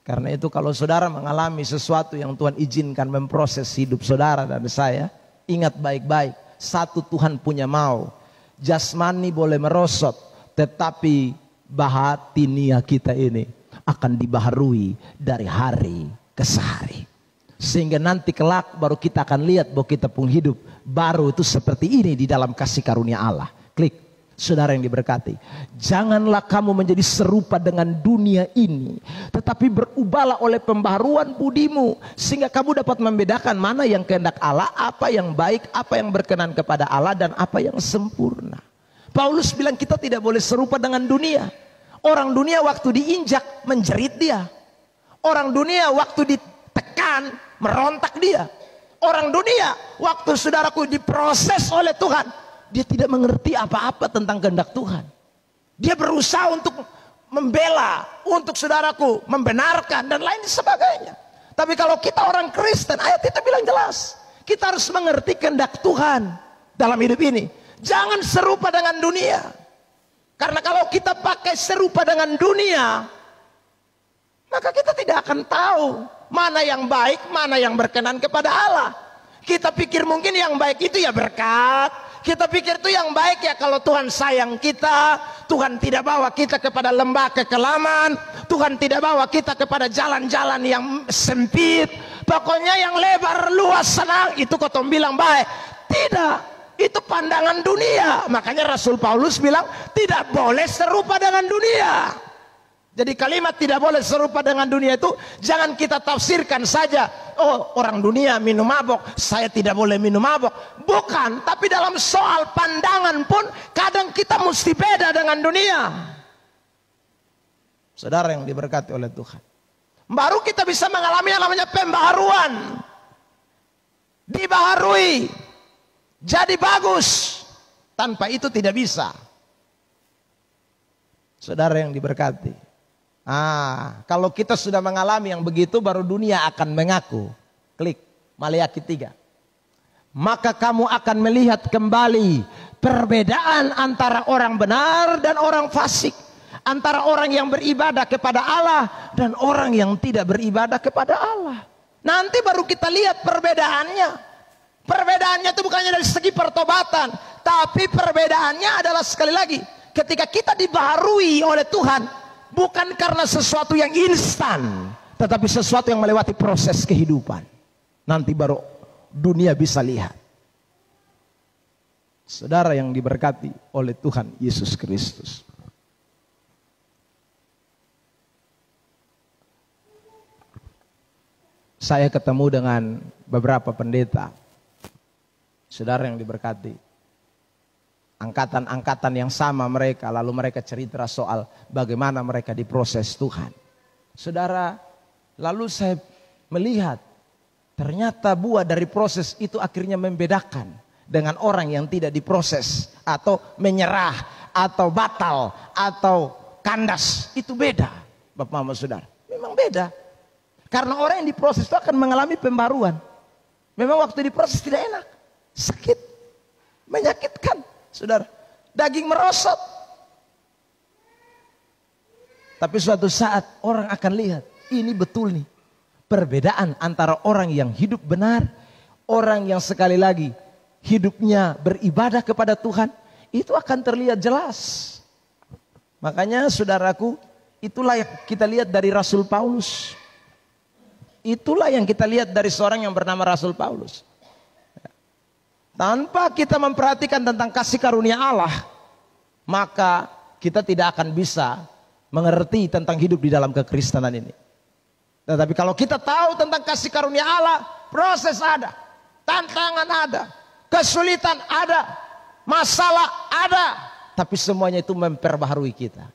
Karena itu kalau saudara mengalami sesuatu yang Tuhan izinkan memproses hidup saudara dan saya, ingat baik-baik. Satu, Tuhan punya mau. Jasmani boleh merosot, tetapi batinia kita ini akan dibaharui dari hari ke hari. Sehingga nanti kelak baru kita akan lihat bahwa kita pun hidup baru itu seperti ini di dalam kasih karunia Allah. Klik. Saudara yang diberkati, janganlah kamu menjadi serupa dengan dunia ini, tetapi berubahlah oleh pembaharuan budimu, sehingga kamu dapat membedakan mana yang kehendak Allah, apa yang baik, apa yang berkenan kepada Allah, dan apa yang sempurna. Paulus bilang kita tidak boleh serupa dengan dunia. Orang dunia waktu diinjak menjerit dia. Orang dunia waktu ditekan merontak dia. Orang dunia waktu saudaraku diproses oleh Tuhan, dia tidak mengerti apa-apa tentang kehendak Tuhan. Dia berusaha untuk membela, untuk saudaraku membenarkan dan lain sebagainya. Tapi kalau kita orang Kristen, ayat itu bilang jelas, kita harus mengerti kehendak Tuhan dalam hidup ini. Jangan serupa dengan dunia. Karena kalau kita pakai serupa dengan dunia, maka kita tidak akan tahu mana yang baik, mana yang berkenan kepada Allah. Kita pikir mungkin yang baik itu ya berkat. Kita pikir itu yang baik ya kalau Tuhan sayang kita. Tuhan tidak bawa kita kepada lembah kekelaman. Tuhan tidak bawa kita kepada jalan-jalan yang sempit. Pokoknya yang lebar, luas, senang, itu kau bilang baik. Tidak, itu pandangan dunia. Makanya Rasul Paulus bilang tidak boleh serupa dengan dunia. Jadi kalimat tidak boleh serupa dengan dunia itu jangan kita tafsirkan saja. Oh, orang dunia minum mabok, saya tidak boleh minum mabok. Bukan, tapi dalam soal pandangan pun kadang kita mesti beda dengan dunia. Saudara yang diberkati oleh Tuhan, baru kita bisa mengalami yang namanya pembaharuan. Dibaharui, jadi bagus. Tanpa itu tidak bisa. Saudara yang diberkati, kalau kita sudah mengalami yang begitu, baru dunia akan mengaku. Klik Maleakhi 3. Maka kamu akan melihat kembali perbedaan antara orang benar dan orang fasik, antara orang yang beribadah kepada Allah dan orang yang tidak beribadah kepada Allah. Nanti baru kita lihat perbedaannya. Perbedaannya itu bukannya dari segi pertobatan, tapi perbedaannya adalah sekali lagi ketika kita dibaharui oleh Tuhan. Bukan karena sesuatu yang instan, tetapi sesuatu yang melewati proses kehidupan. Nanti baru dunia bisa lihat. Saudara yang diberkati oleh Tuhan Yesus Kristus, saya ketemu dengan beberapa pendeta. Saudara yang diberkati, angkatan-angkatan yang sama mereka, lalu mereka cerita soal bagaimana mereka diproses Tuhan. Saudara, lalu saya melihat ternyata buah dari proses itu akhirnya membedakan dengan orang yang tidak diproses atau menyerah atau batal atau kandas. Itu beda, Bapak Mama Saudara. Memang beda. Karena orang yang diproses itu akan mengalami pembaruan. Memang waktu diproses tidak enak, sakit, menyakitkan. Saudara, daging merosot. Tapi suatu saat orang akan lihat, ini betul nih. Perbedaan antara orang yang hidup benar, orang yang sekali lagi hidupnya beribadah kepada Tuhan, itu akan terlihat jelas. Makanya saudaraku, itulah yang kita lihat dari Rasul Paulus. Itulah yang kita lihat dari seorang yang bernama Rasul Paulus. Tanpa kita memperhatikan tentang kasih karunia Allah, maka kita tidak akan bisa mengerti tentang hidup di dalam kekristenan ini. Tetapi kalau kita tahu tentang kasih karunia Allah, proses ada, tantangan ada, kesulitan ada, masalah ada, tapi semuanya itu memperbaharui kita.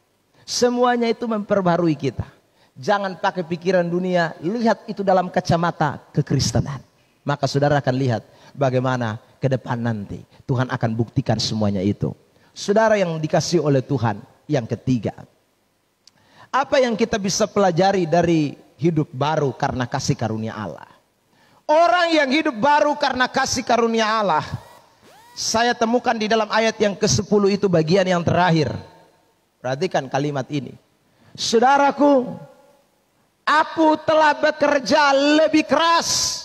Semuanya itu memperbaharui kita. Jangan pakai pikiran dunia, lihat itu dalam kacamata kekristenan. Maka saudara akan lihat bagaimana ke depan nanti Tuhan akan buktikan semuanya itu. Saudara yang dikasihi oleh Tuhan, yang ketiga, apa yang kita bisa pelajari dari hidup baru karena kasih karunia Allah? Orang yang hidup baru karena kasih karunia Allah, saya temukan di dalam ayat yang ke-10 itu bagian yang terakhir. Perhatikan kalimat ini. Saudaraku, aku telah bekerja lebih keras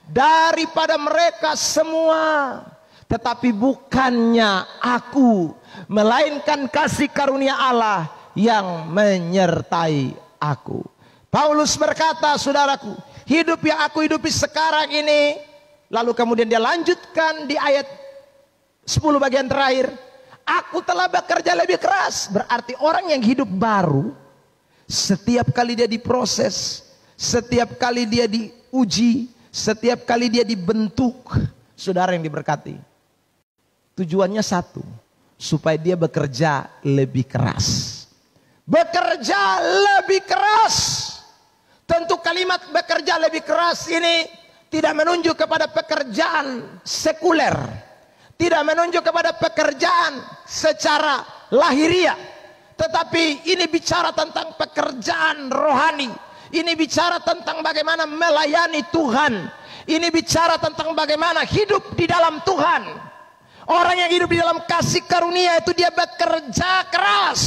daripada mereka semua, tetapi bukannya aku, melainkan kasih karunia Allah yang menyertai aku. Paulus berkata, saudaraku, hidup yang aku hidupi sekarang ini, lalu kemudian dia lanjutkan di ayat 10 bagian terakhir, aku telah bekerja lebih keras. Berarti orang yang hidup baru, setiap kali dia diproses, setiap kali dia diuji, setiap kali dia dibentuk, saudara yang diberkati, tujuannya satu, supaya dia bekerja lebih keras. bekerja lebih keras. Tentu kalimat bekerja lebih keras ini tidak menunjuk kepada pekerjaan sekuler, tidak menunjuk kepada pekerjaan secara lahiriah, tetapi ini bicara tentang pekerjaan rohani. Ini bicara tentang bagaimana melayani Tuhan. Ini bicara tentang bagaimana hidup di dalam Tuhan. Orang yang hidup di dalam kasih karunia itu dia bekerja keras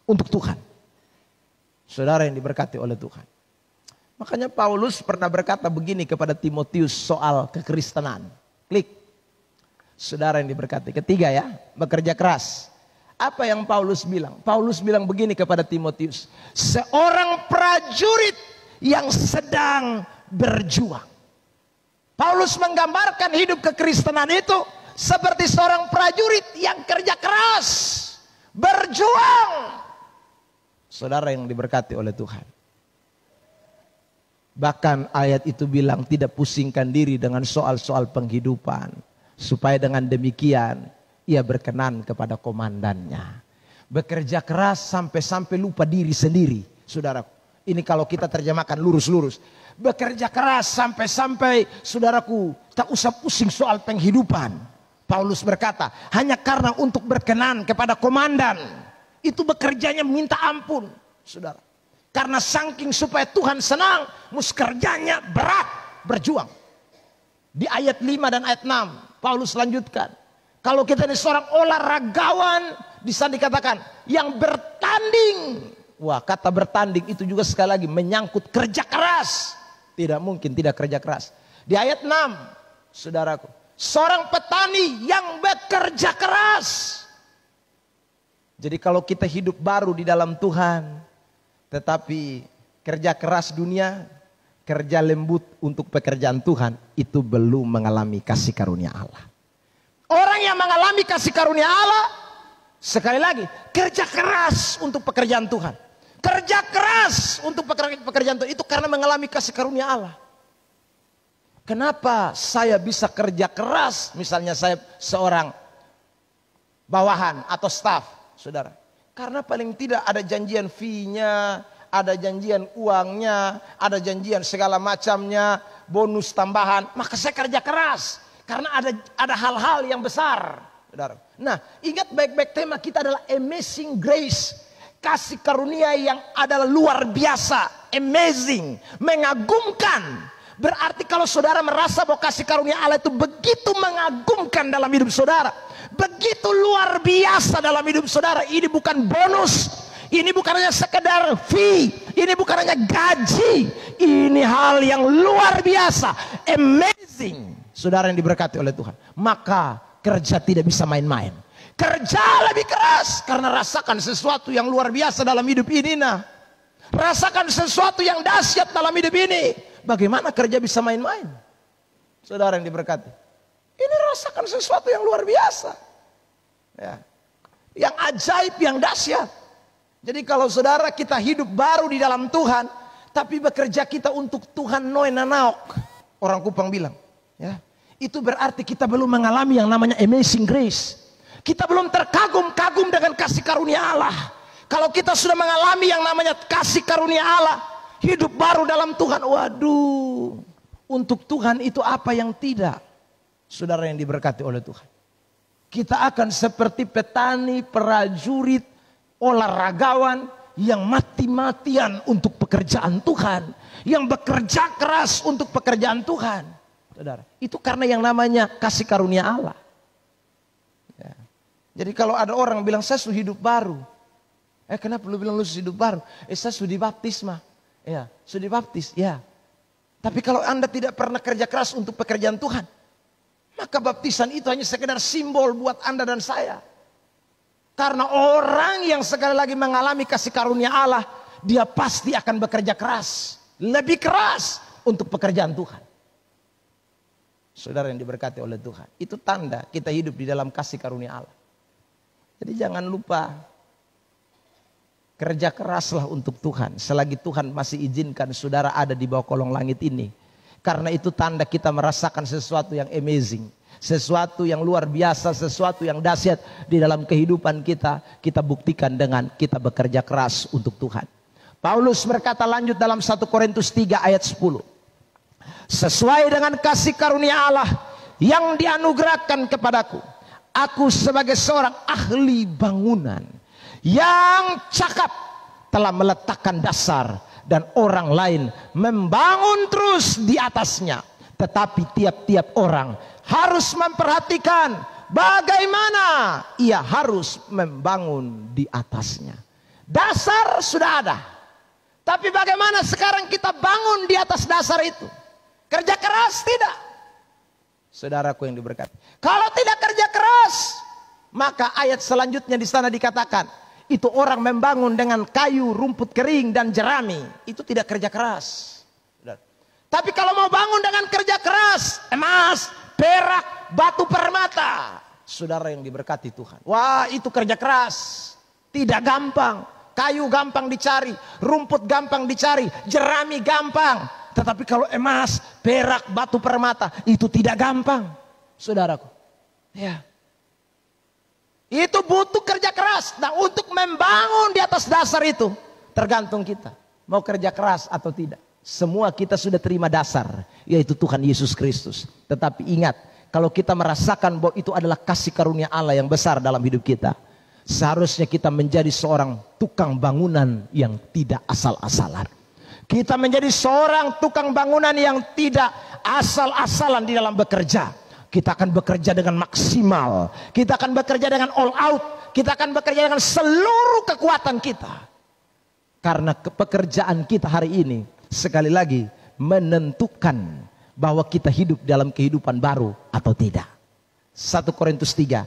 untuk Tuhan. Saudara yang diberkati oleh Tuhan. Makanya Paulus pernah berkata begini kepada Timotius soal kekristenan. Klik. Saudara yang diberkati. Ketiga ya, bekerja keras. Apa yang Paulus bilang? Paulus bilang begini kepada Timotius. Seorang prajurit yang sedang berjuang. Paulus menggambarkan hidup kekristenan itu seperti seorang prajurit yang kerja keras, berjuang. Saudara yang diberkati oleh Tuhan. Bahkan ayat itu bilang tidak pusingkan diri dengan soal-soal penghidupan. Supaya dengan demikian ia berkenan kepada komandannya. Bekerja keras sampai-sampai lupa diri sendiri. Saudaraku, ini kalau kita terjemahkan lurus-lurus. Bekerja keras sampai-sampai saudaraku tak usah pusing soal penghidupan. Paulus berkata hanya karena untuk berkenan kepada komandan. Itu bekerjanya minta ampun saudara. Karena saking supaya Tuhan senang, mus kerjanya berat, berjuang. Di ayat 5 dan ayat 6 Paulus lanjutkan. Kalau kita ini seorang olahragawan, bisa dikatakan yang bertanding. Wah, kata bertanding itu juga sekali lagi menyangkut kerja keras. Tidak mungkin tidak kerja keras. Di ayat 6, saudaraku, seorang petani yang bekerja keras. Jadi kalau kita hidup baru di dalam Tuhan, tetapi kerja keras dunia, kerja lembut untuk pekerjaan Tuhan, itu belum mengalami kasih karunia Allah. Orang yang mengalami kasih karunia Allah, sekali lagi, kerja keras untuk pekerjaan Tuhan. Kerja keras untuk pekerjaan Tuhan, itu karena mengalami kasih karunia Allah. Kenapa saya bisa kerja keras? Misalnya saya seorang bawahan atau staf, saudara. Karena paling tidak ada janjian fee-nya, ada janjian uangnya, ada janjian segala macamnya, bonus tambahan. Maka saya kerja keras. Karena ada hal-hal yang besar. Saudara. Nah, ingat baik-baik tema kita adalah Amazing Grace. Kasih karunia yang adalah luar biasa. Amazing. Mengagumkan. Berarti kalau saudara merasa bahwa kasih karunia Allah itu begitu mengagumkan dalam hidup saudara. Begitu luar biasa dalam hidup saudara. Ini bukan bonus. Ini bukan hanya sekedar fee. Ini bukan hanya gaji. Ini hal yang luar biasa. Amazing. Saudara yang diberkati oleh Tuhan. Maka kerja tidak bisa main-main. Kerja lebih keras. Karena rasakan sesuatu yang luar biasa dalam hidup ini. Nah. Rasakan sesuatu yang dahsyat dalam hidup ini. Bagaimana kerja bisa main-main? Saudara yang diberkati. Ini rasakan sesuatu yang luar biasa. Ya. Yang ajaib, yang dahsyat. Jadi kalau saudara kita hidup baru di dalam Tuhan. Tapi bekerja kita untuk Tuhan noe nanaok. Orang Kupang bilang. Ya. Itu berarti kita belum mengalami yang namanya amazing grace. Kita belum terkagum-kagum dengan kasih karunia Allah. Kalau kita sudah mengalami yang namanya kasih karunia Allah, hidup baru dalam Tuhan, waduh, untuk Tuhan itu apa yang tidak, saudara yang diberkati oleh Tuhan. Kita akan seperti petani, prajurit, olahragawan yang mati-matian untuk pekerjaan Tuhan, yang bekerja keras untuk pekerjaan Tuhan, saudara. Itu karena yang namanya kasih karunia Allah. Ya. Jadi kalau ada orang bilang saya sudah hidup baru. Kenapa lu bilang lu hidup baru? Saya sudah dibaptis mah. Ya, sudah dibaptis, ya. Tapi kalau Anda tidak pernah kerja keras untuk pekerjaan Tuhan, maka baptisan itu hanya sekedar simbol buat Anda dan saya. Karena orang yang sekali lagi mengalami kasih karunia Allah, dia pasti akan bekerja keras, lebih keras untuk pekerjaan Tuhan. Saudara yang diberkati oleh Tuhan, itu tanda kita hidup di dalam kasih karunia Allah. Jadi jangan lupa, kerja keraslah untuk Tuhan. Selagi Tuhan masih izinkan saudara ada di bawah kolong langit ini. Karena itu tanda kita merasakan sesuatu yang amazing. Sesuatu yang luar biasa, sesuatu yang dahsyat di dalam kehidupan kita, kita buktikan dengan kita bekerja keras untuk Tuhan. Paulus berkata lanjut dalam 1 Korintus 3 ayat 10. Sesuai dengan kasih karunia Allah yang dianugerahkan kepadaku, aku sebagai seorang ahli bangunan yang cakap telah meletakkan dasar dan orang lain membangun terus di atasnya. Tetapi tiap-tiap orang harus memperhatikan bagaimana ia harus membangun di atasnya. Dasar sudah ada, tapi bagaimana sekarang kita bangun di atas dasar itu? Kerja keras tidak? Saudaraku yang diberkati, kalau tidak kerja keras, maka ayat selanjutnya di sana dikatakan itu orang membangun dengan kayu, rumput kering dan jerami. Itu tidak kerja keras. Tapi kalau mau bangun dengan kerja keras, emas, perak, batu permata, saudara yang diberkati Tuhan, wah itu kerja keras. Tidak gampang. Kayu gampang dicari, rumput gampang dicari, jerami gampang. Tetapi kalau emas, perak, batu permata, itu tidak gampang, saudaraku. Ya, itu butuh kerja keras. Nah, untuk membangun di atas dasar itu tergantung kita mau kerja keras atau tidak. Semua kita sudah terima dasar, yaitu Tuhan Yesus Kristus. Tetapi ingat, kalau kita merasakan bahwa itu adalah kasih karunia Allah yang besar dalam hidup kita, seharusnya kita menjadi seorang tukang bangunan yang tidak asal-asalan. Kita menjadi seorang tukang bangunan yang tidak asal-asalan di dalam bekerja. Kita akan bekerja dengan maksimal. Kita akan bekerja dengan all out. Kita akan bekerja dengan seluruh kekuatan kita. Karena pekerjaan kita hari ini sekali lagi menentukan bahwa kita hidup dalam kehidupan baru atau tidak. 1 Korintus 3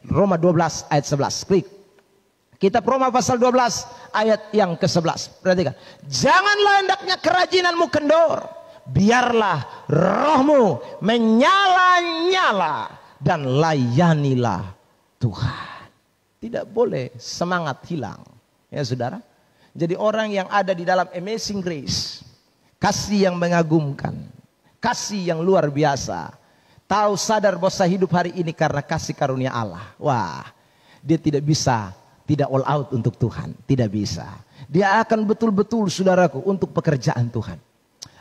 Roma 12 ayat 11. Klik. Kitab Roma pasal 12 ayat yang ke-11. Perhatikan. Janganlah hendaknya kerajinanmu kendor. Biarlah rohmu menyala-nyala dan layanilah Tuhan. Tidak boleh semangat hilang. Ya saudara. Jadi orang yang ada di dalam Amazing Grace, kasih yang mengagumkan, kasih yang luar biasa, tahu sadar bahwa saya hidup hari ini karena kasih karunia Allah. Wah, dia tidak bisa tidak all out untuk Tuhan, tidak bisa. Dia akan betul-betul saudaraku untuk pekerjaan Tuhan.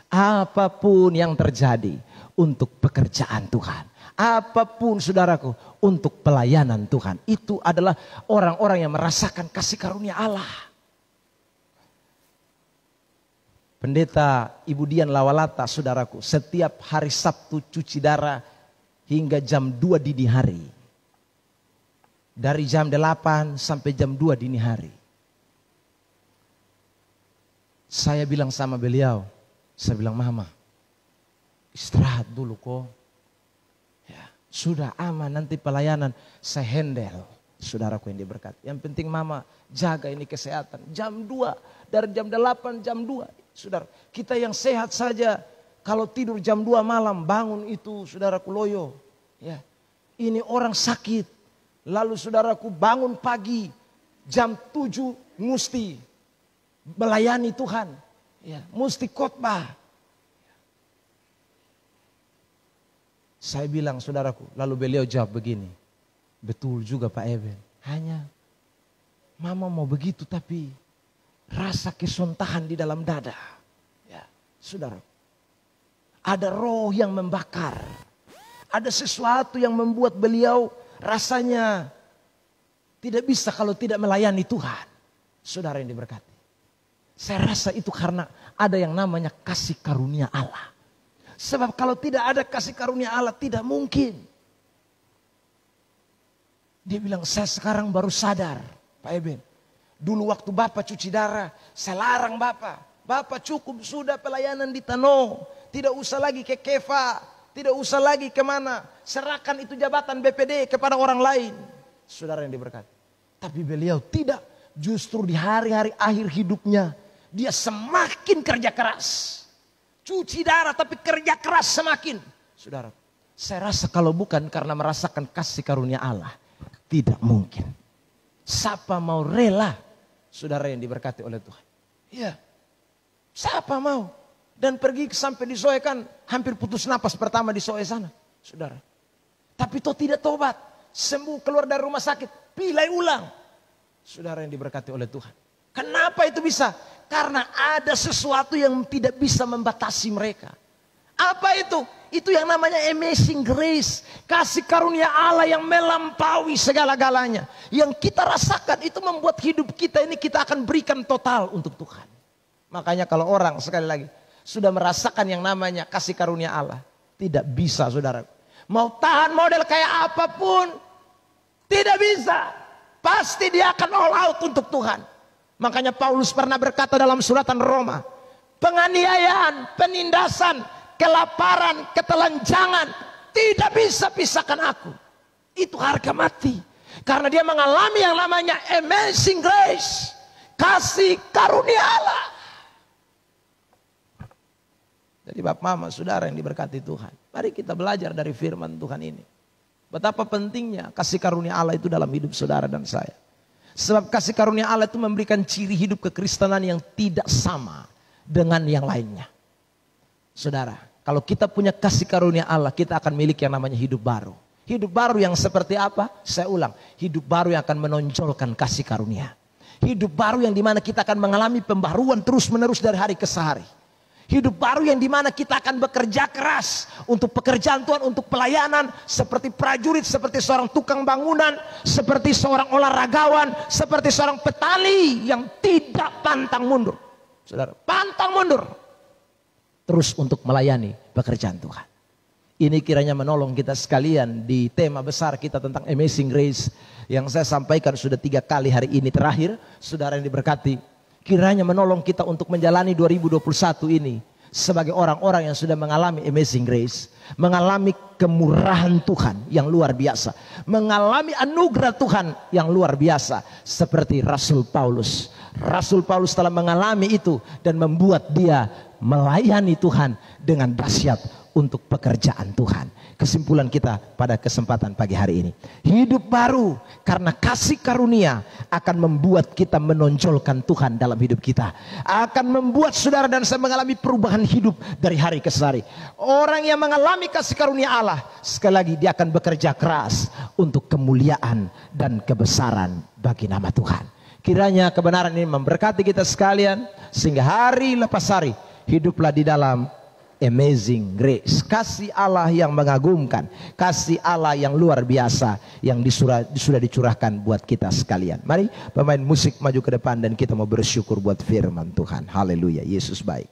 Apapun yang terjadi untuk pekerjaan Tuhan, apapun saudaraku untuk pelayanan Tuhan, itu adalah orang-orang yang merasakan kasih karunia Allah. Pendeta Ibu Dian Lawalata saudaraku, setiap hari Sabtu cuci darah hingga jam 2 dini hari. Dari jam 8 sampai jam 2 dini hari. Saya bilang sama beliau, saya bilang, Mama, istirahat dulu kok. Ya, sudah aman, nanti pelayanan saya handle. Saudaraku yang diberkati. Yang penting Mama jaga ini kesehatan. Jam 2, dari jam 8 jam 2. Saudara, kita yang sehat saja kalau tidur jam 2 malam bangun itu saudaraku loyo. Ya. Ini orang sakit. Lalu saudaraku bangun pagi jam 7 mesti melayani Tuhan. Ya, mesti khotbah. Saya bilang saudaraku, lalu beliau jawab begini. Betul juga Pak Eben. Hanya Mama mau begitu tapi rasa kesontahan di dalam dada. Ya, saudara. Ada roh yang membakar. Ada sesuatu yang membuat beliau rasanya tidak bisa kalau tidak melayani Tuhan. Saudara yang diberkati. Saya rasa itu karena ada yang namanya kasih karunia Allah. Sebab kalau tidak ada kasih karunia Allah tidak mungkin. Dia bilang, saya sekarang baru sadar Pak Eben. Dulu waktu Bapak cuci darah, saya larang Bapak. Bapak cukup sudah pelayanan di Tano. Tidak usah lagi ke Kefa. Tidak usah lagi kemana. Serahkan itu jabatan BPD kepada orang lain. Saudara yang diberkati. Tapi beliau tidak. Justru di hari-hari akhir hidupnya. Dia semakin kerja keras. Cuci darah tapi kerja keras semakin. Saudara. Saya rasa kalau bukan karena merasakan kasih karunia Allah. Tidak mungkin. Siapa mau rela. Saudara yang diberkati oleh Tuhan. Iya. Siapa mau. Dan pergi sampai di Soe kan hampir putus napas pertama di Soe sana. saudara. Tapi toh tidak tobat, sembuh keluar dari rumah sakit, pilih ulang. Saudara yang diberkati oleh Tuhan. Kenapa itu bisa? Karena ada sesuatu yang tidak bisa membatasi mereka. Apa itu? Itu yang namanya amazing grace. Kasih karunia Allah yang melampaui segala-galanya. Yang kita rasakan itu membuat hidup kita ini kita akan berikan total untuk Tuhan. Makanya kalau orang sekali lagi sudah merasakan yang namanya kasih karunia Allah. Tidak bisa saudara. Mau tahan model kayak apapun. Tidak bisa. Pasti dia akan all out untuk Tuhan. Makanya Paulus pernah berkata dalam suratan Roma. Penganiayaan, penindasan, kelaparan, ketelanjangan tidak bisa pisahkan aku. Itu harga mati. Karena dia mengalami yang namanya amazing grace. Kasih karunia Allah. Jadi Bapak Mama saudara yang diberkati Tuhan. Mari kita belajar dari firman Tuhan ini. Betapa pentingnya kasih karunia Allah itu dalam hidup saudara dan saya. Sebab kasih karunia Allah itu memberikan ciri hidup kekristenan yang tidak sama dengan yang lainnya. Saudara, kalau kita punya kasih karunia Allah, kita akan milik yang namanya hidup baru. Hidup baru yang seperti apa? Saya ulang, hidup baru yang akan menonjolkan kasih karunia. Hidup baru yang dimana kita akan mengalami pembaruan terus menerus dari hari ke hari. Hidup baru yang dimana kita akan bekerja keras untuk pekerjaan Tuhan, untuk pelayanan. Seperti prajurit, seperti seorang tukang bangunan, seperti seorang olahragawan, seperti seorang petani yang tidak pantang mundur. Saudara, pantang mundur. Terus untuk melayani pekerjaan Tuhan. Ini kiranya menolong kita sekalian di tema besar kita tentang amazing grace. Yang saya sampaikan sudah 3 kali hari ini terakhir. Saudara yang diberkati. Kiranya menolong kita untuk menjalani 2021 ini. Sebagai orang-orang yang sudah mengalami amazing grace. Mengalami kemurahan Tuhan yang luar biasa. Mengalami anugerah Tuhan yang luar biasa. Seperti Rasul Paulus. Rasul Paulus telah mengalami itu. Dan membuat dia melayani Tuhan dengan dahsyat untuk pekerjaan Tuhan. Kesimpulan kita pada kesempatan pagi hari ini. Hidup baru karena kasih karunia akan membuat kita menonjolkan Tuhan dalam hidup kita. Akan membuat saudara dan saya mengalami perubahan hidup dari hari ke hari. Orang yang mengalami kasih karunia Allah, sekali lagi dia akan bekerja keras untuk kemuliaan dan kebesaran bagi nama Tuhan. Kiranya kebenaran ini memberkati kita sekalian. Sehingga hari lepas hari hiduplah di dalam amazing grace. Kasih Allah yang mengagumkan. Kasih Allah yang luar biasa. Yang sudah dicurahkan buat kita sekalian. Mari pemain musik maju ke depan. Dan kita mau bersyukur buat firman Tuhan. Haleluya, Yesus baik.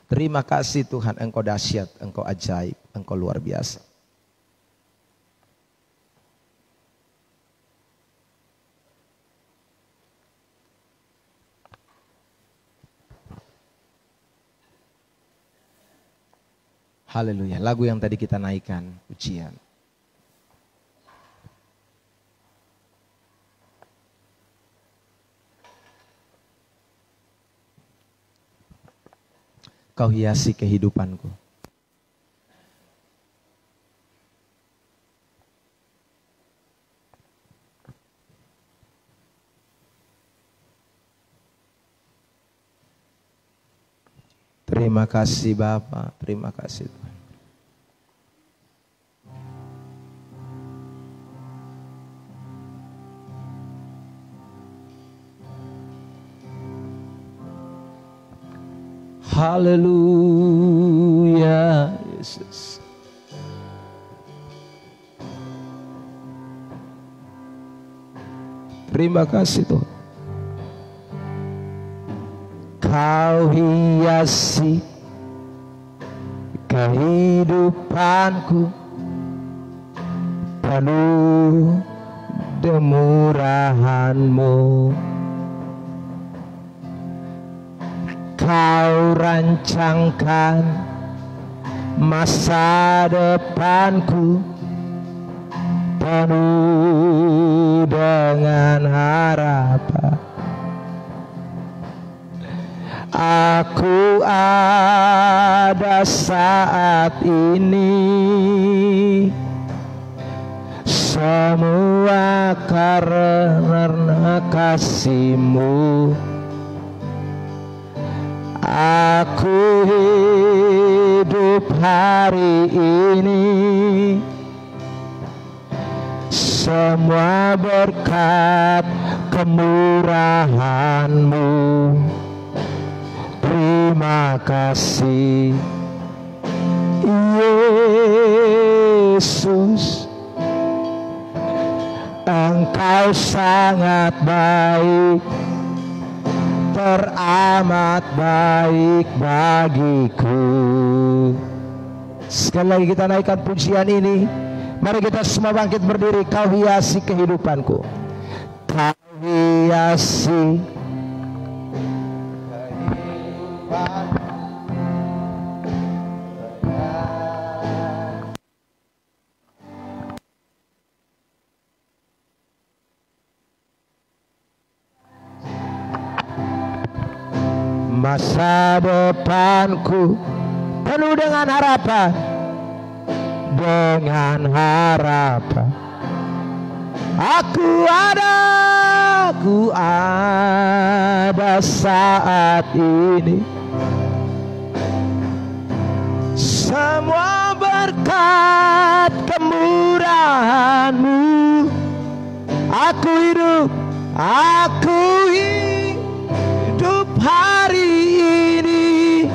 Terima kasih Tuhan, Engkau dahsyat, Engkau ajaib, Engkau luar biasa. Haleluya. Lagu yang tadi kita naikkan, pujian. Kau hiasi kehidupanku. Terima kasih Bapa, terima kasih Tuhan. Haleluya, Yesus. Terima kasih Tuhan. Kau hiasi kehidupanku penuh demurahan-Mu. Kau rancangkan masa depanku penuh dengan harapan. Aku ada saat ini semua karena kasih-Mu. Aku hidup hidup hari ini. Semua berkat kemurahan-Mu. Terima kasih Yesus, Engkau sangat baik, teramat baik bagiku. Sekali lagi kita naikkan pujian ini. Mari kita semua bangkit berdiri. Kau hiasi kehidupanku. Kau hiasi kehidupanku. Masa depanku penuh dengan harapan, dengan harapan. Aku ada saat ini. Semua berkat kemurahan-Mu. Aku hidup hari ini.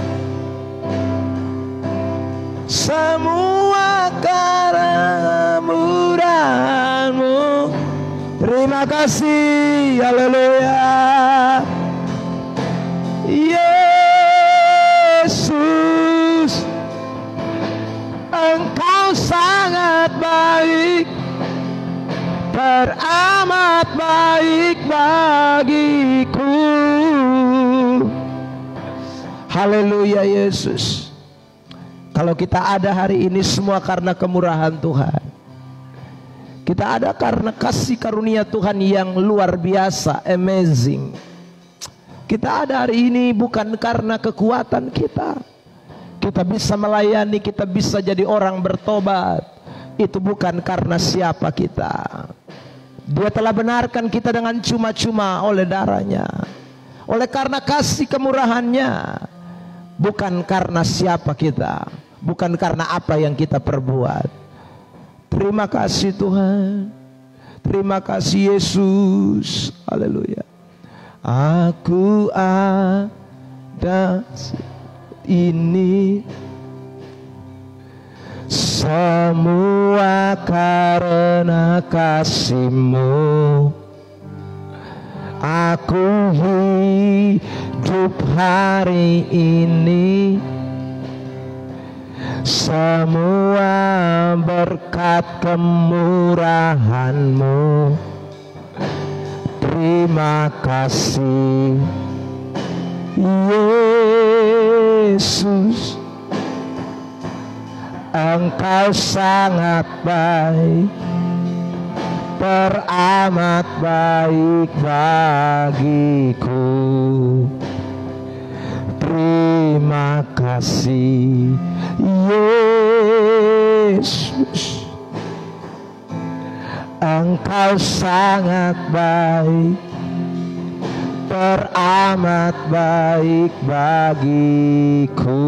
Semua karena murahan-Mu. Terima kasih, haleluya. Yesus, Engkau sangat baik, teramat baik bagiku. Haleluya Yesus. Kalau kita ada hari ini semua karena kemurahan Tuhan. Kita ada karena kasih karunia Tuhan yang luar biasa, amazing. Kita ada hari ini bukan karena kekuatan kita. Kita bisa melayani, kita bisa jadi orang bertobat. Itu bukan karena siapa kita. Dia telah benarkan kita dengan cuma-cuma oleh darahnya. Oleh karena kasih kemurahannya. Bukan karena siapa kita. Bukan karena apa yang kita perbuat. Terima kasih Tuhan. Terima kasih Yesus. Haleluya. Aku ada ini semua karena kasih-Mu. Aku hidup hari ini semua berkat kemurahan-Mu. Terima kasih Yesus, Engkau sangat baik, teramat baik bagiku. Terima kasih Yesus, Engkau sangat baik, teramat baik bagiku.